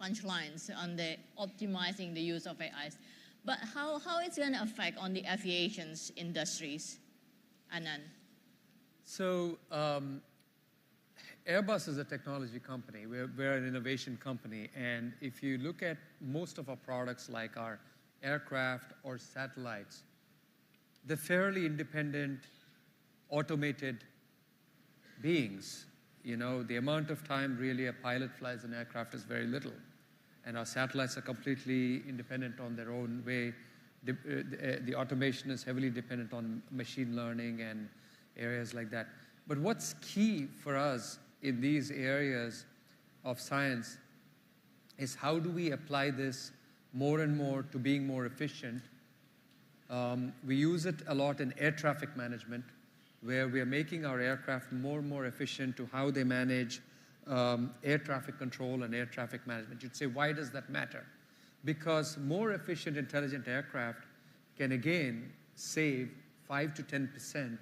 punchlines on the optimizing the use of AIs. But how it's going to affect on the aviation industries, Anand? So Airbus is a technology company. We're an innovation company. And if you look at most of our products, like our aircraft or satellites, they're fairly independent, automated beings. You know, the amount of time really a pilot flies an aircraft is very little. And our satellites are completely independent on their own way. The automation is heavily dependent on machine learning and areas like that. But what's key for us in these areas of science is how do we apply this more and more to being more efficient. We use it a lot in air traffic management, where we are making our aircraft more and more efficient to how they manage air traffic control and air traffic management. You'd say, why does that matter? Because more efficient, intelligent aircraft can again save 5 to 10%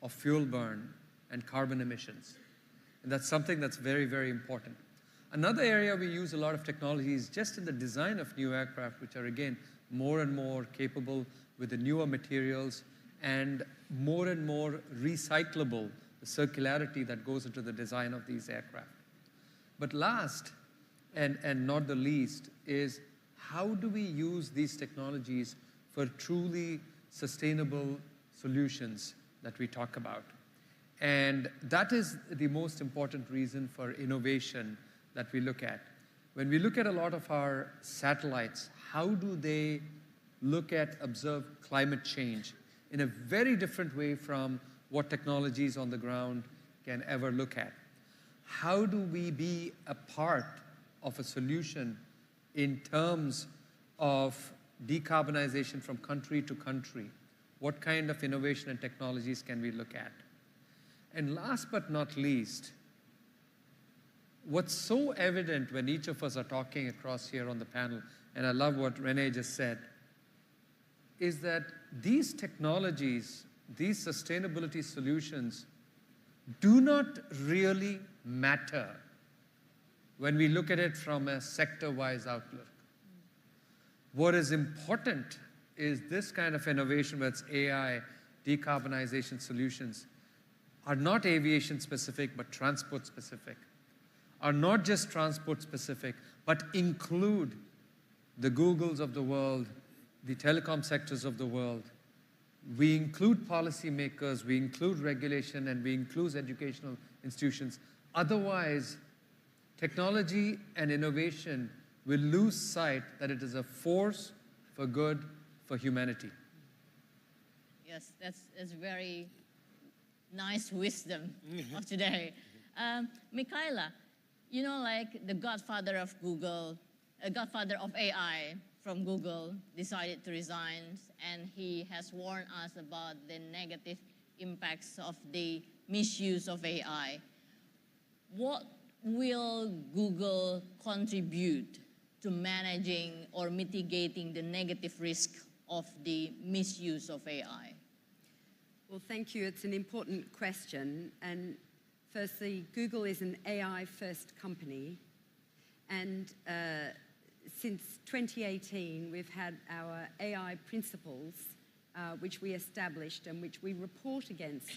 of fuel burn and carbon emissions. And that's something that's very, very important. Another area we use a lot of technology is just in the design of new aircraft, which are again more and more capable with the newer materials and more recyclable, the circularity that goes into the design of these aircraft. But last and not the least is how do we use these technologies for truly sustainable solutions that we talk about. And that is the most important reason for innovation that we look at. When we look at a lot of our satellites, how do they observe climate change in a very different way from what technologies on the ground can ever look at? How do we be a part of a solution in terms of decarbonization from country to country? What kind of innovation and technologies can we look at? And last but not least, what's so evident when each of us are talking across here on the panel, and I love what Renee just said, is that these technologies, these sustainability solutions do not really matter when we look at it from a sector-wise outlook. What is important is this kind of innovation, whether it's AI, decarbonization solutions, are not aviation specific, but transport specific, are not just transport specific, but include the Googles of the world, the telecom sectors of the world. We include policymakers, we include regulation, and we include educational institutions. Otherwise, technology and innovation will lose sight that it is a force for good for humanity. Yes, that's very nice wisdom of today. Michaela, you know, like the godfather of Google, a godfather of AI from Google decided to resign, and he has warned us about the negative impacts of the misuse of AI. What will Google contribute to managing or mitigating the negative risk of the misuse of AI? Well, thank you. It's an important question. And firstly, Google is an AI-first company. And since 2018, we've had our AI principles, which we established and which we report against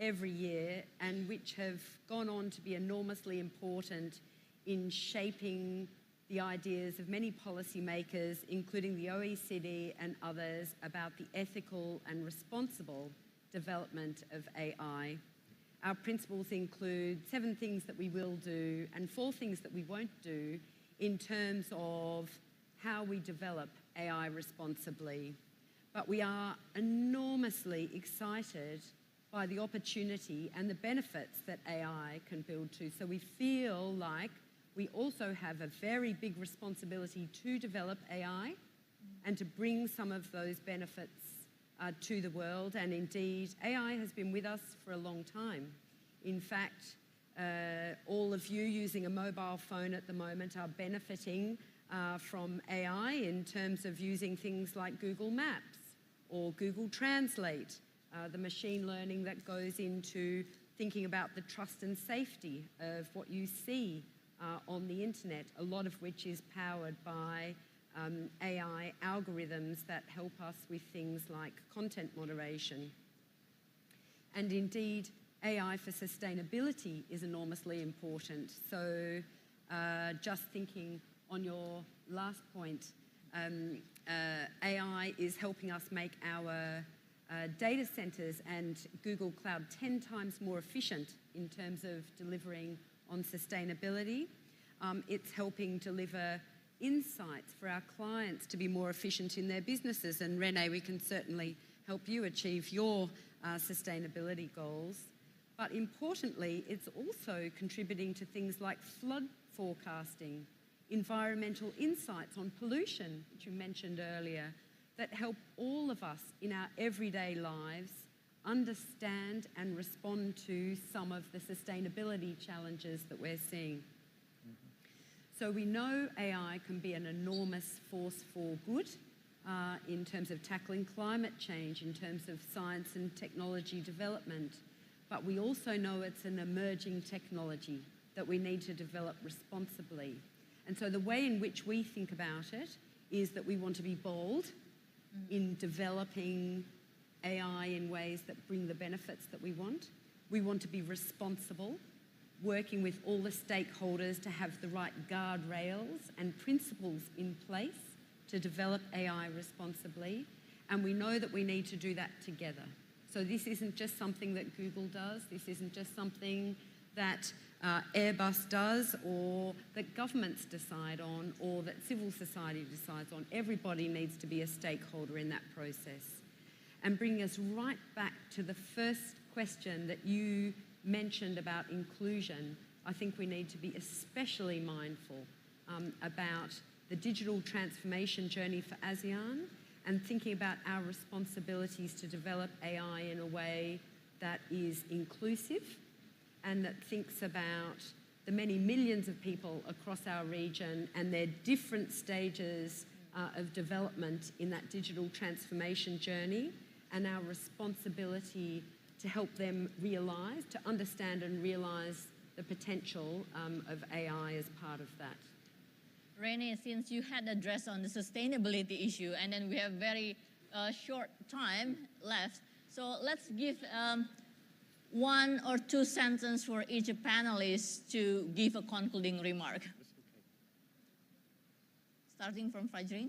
every year, and which have gone on to be enormously important in shaping the ideas of many policymakers, including the OECD and others, about the ethical and responsible development of AI. Our principles include 7 things that we will do and 4 things that we won't do in terms of how we develop AI responsibly. But we are enormously excited by the opportunity and the benefits that AI can build to. So we feel like we also have a very big responsibility to develop AI and to bring some of those benefits to the world. And indeed, AI has been with us for a long time. In fact, all of you using a mobile phone at the moment are benefiting from AI in terms of using things like Google Maps or Google Translate, the machine learning that goes into thinking about the trust and safety of what you see on the internet, a lot of which is powered by AI algorithms that help us with things like content moderation. And indeed, AI for sustainability is enormously important. So just thinking on your last point, AI is helping us make our data centers and Google Cloud 10 times more efficient in terms of delivering on sustainability. It's helping deliver insights for our clients to be more efficient in their businesses. And Renee, we can certainly help you achieve your sustainability goals. But importantly, it's also contributing to things like flood forecasting, environmental insights on pollution, which you mentioned earlier, that help all of us in our everyday lives understand and respond to some of the sustainability challenges that we're seeing. So we know AI can be an enormous force for good in terms of tackling climate change, in terms of science and technology development. But we also know it's an emerging technology. that we need to develop responsibly. And so the way in which we think about it is that we want to be bold in developing AI in ways that bring the benefits that we want. We want to be responsible, working with all the stakeholders to have the right guardrails and principles in place to develop AI responsibly. And we know that we need to do that together. So this isn't just something that Google does. This isn't just something that Airbus does or that governments decide on or that civil society decides on. Everybody needs to be a stakeholder in that process. And bringing us right back to the first question that you mentioned about inclusion, I think we need to be especially mindful about the digital transformation journey for ASEAN and thinking about our responsibilities to develop AI in a way that is inclusive and that thinks about the many millions of people across our region and their different stages of development in that digital transformation journey and our responsibility to help them realise, to understand and realise the potential of AI as part of that. Renee, since you had addressed on the sustainability issue, and then we have very short time left, so let's give 1 or 2 sentences for each panelist to give a concluding remark. Starting from Fajrin.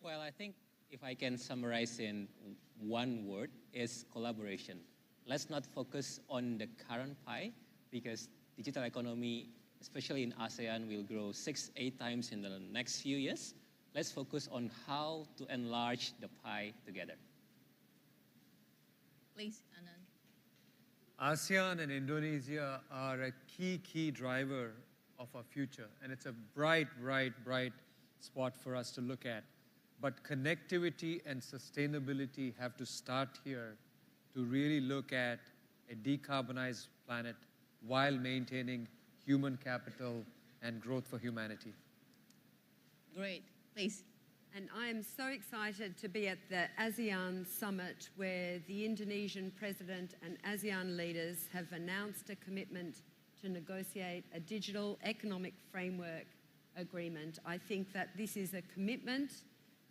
Well, I think if I can summarize in one word, is collaboration. Let's not focus on the current pie because digital economy, especially in ASEAN, will grow 6-8 times in the next few years. Let's focus on how to enlarge the pie together. Please, Anand. ASEAN and Indonesia are a key driver of our future, and it's a bright spot for us to look at. But connectivity and sustainability have to start here to really look at a decarbonized planet while maintaining human capital and growth for humanity. Great. Please. And I am so excited to be at the ASEAN Summit where the Indonesian President and ASEAN leaders have announced a commitment to negotiate a digital economic framework agreement. I think that this is a commitment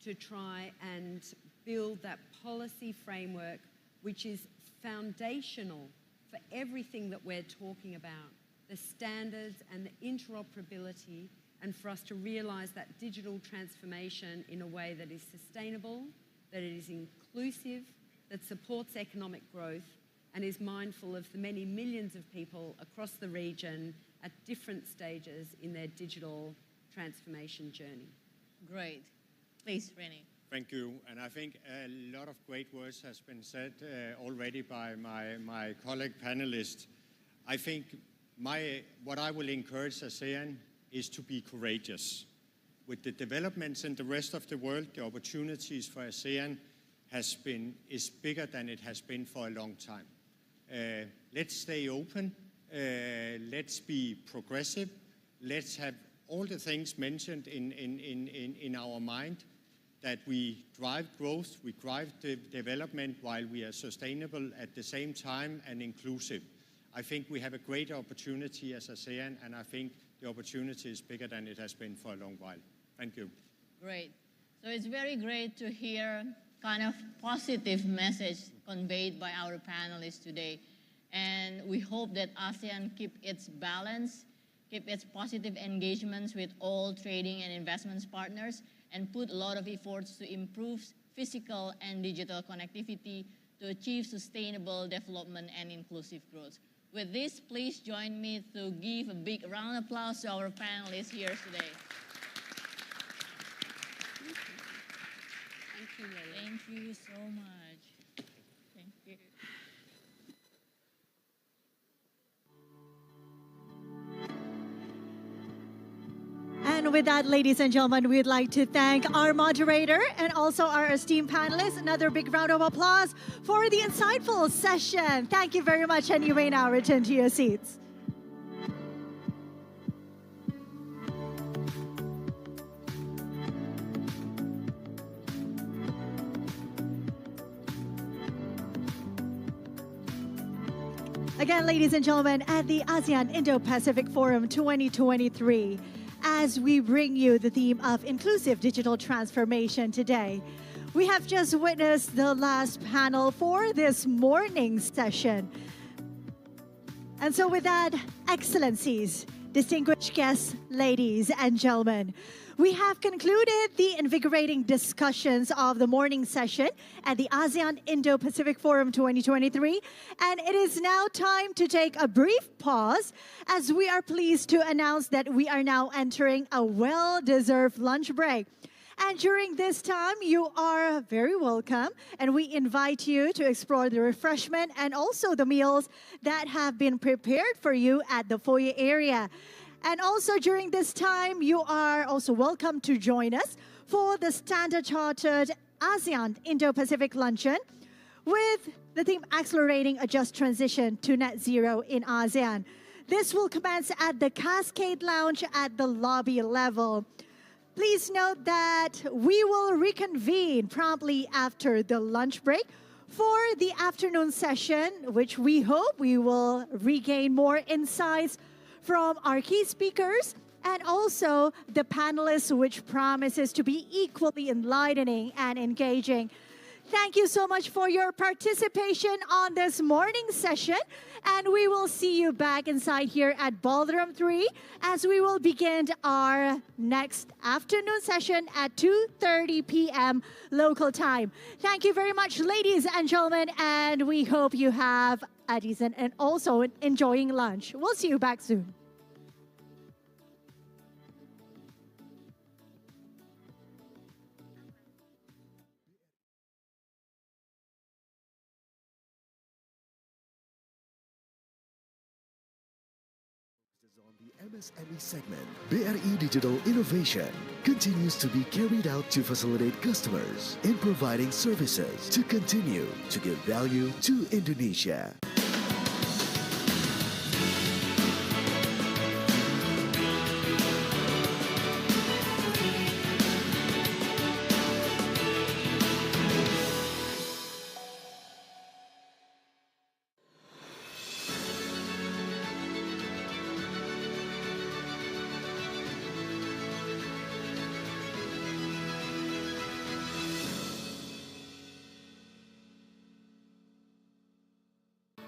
to try and build that policy framework which is foundational for everything that we're talking about, the standards and the interoperability, and for us to realise that digital transformation in a way that is sustainable, that it is inclusive, that supports economic growth, and is mindful of the many millions of people across the region at different stages in their digital transformation journey. Great. Please, Renee. Thank you. And I think a lot of great words has been said already by my colleague panelists. I think what I will encourage ASEAN is to be courageous. With the developments in the rest of the world, the opportunities for ASEAN is bigger than it has been for a long time. Let's stay open. Let's be progressive. Let's have all the things mentioned in our mind, that we drive growth, we drive development while we are sustainable at the same time and inclusive. I think we have a great opportunity as ASEAN, and I think the opportunity is bigger than it has been for a long while. Thank you. Great. So it's very great to hear kind of positive message conveyed by our panelists today. And we hope that ASEAN keep its balance, keep its positive engagements with all trading and investments partners, and put a lot of efforts to improve physical and digital connectivity to achieve sustainable development and inclusive growth. With this, please join me to give a big round of applause to our panelists here today. Thank you, Leila. Thank you so much. Thank you. And with that, ladies and gentlemen, we'd like to thank our moderator and also our esteemed panelists. Another big round of applause for the insightful session. Thank you very much, and you may now return to your seats. Again, ladies and gentlemen, at the ASEAN Indo-Pacific Forum 2023, as we bring you the theme of inclusive digital transformation today, we have just witnessed the last panel for this morning session. And so with that, excellencies, distinguished guests, ladies and gentlemen, we have concluded the invigorating discussions of the morning session at the ASEAN Indo-Pacific Forum 2023. And it is now time to take a brief pause as we are pleased to announce that we are now entering a well-deserved lunch break. And during this time, you are very welcome, and we invite you to explore the refreshment and also the meals that have been prepared for you at the foyer area. And also during this time, you are also welcome to join us for the Standard Chartered ASEAN Indo-Pacific Luncheon with the theme Accelerating a Just Transition to Net Zero in ASEAN. This will commence at the Cascade Lounge at the lobby level. Please note that we will reconvene promptly after the lunch break for the afternoon session, which we hope we will regain more insights from our key speakers and also the panelists, which promises to be equally enlightening and engaging. Thank you so much for your participation on this morning session, and we will see you back inside here at Ballroom 3 as we will begin our next afternoon session at 2:30 p.m. local time. Thank you very much, ladies and gentlemen, and we hope you have a decent and also enjoying lunch. We'll see you back soon. MSME segment, BRI Digital Innovation continues to be carried out to facilitate customers in providing services to continue to give value to Indonesia.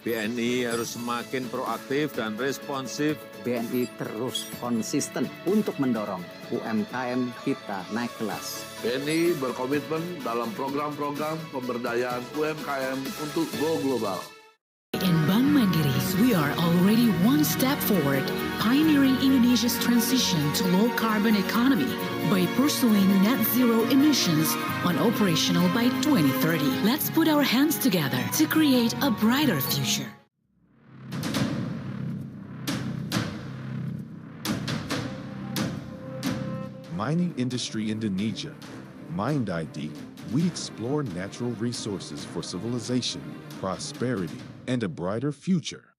BNI harus semakin proaktif dan responsif. BNI terus konsisten untuk mendorong UMKM kita naik kelas. BNI berkomitmen dalam program-program pemberdayaan UMKM untuk go global. In Bank Mandiri, we are already one step forward, pioneering Indonesia's transition to low-carbon economy by pursuing net zero emissions on operational by 2030. Let's put our hands together to create a brighter future. Mining Industry Indonesia, Mind ID, we explore natural resources for civilization, prosperity, and a brighter future.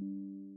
you.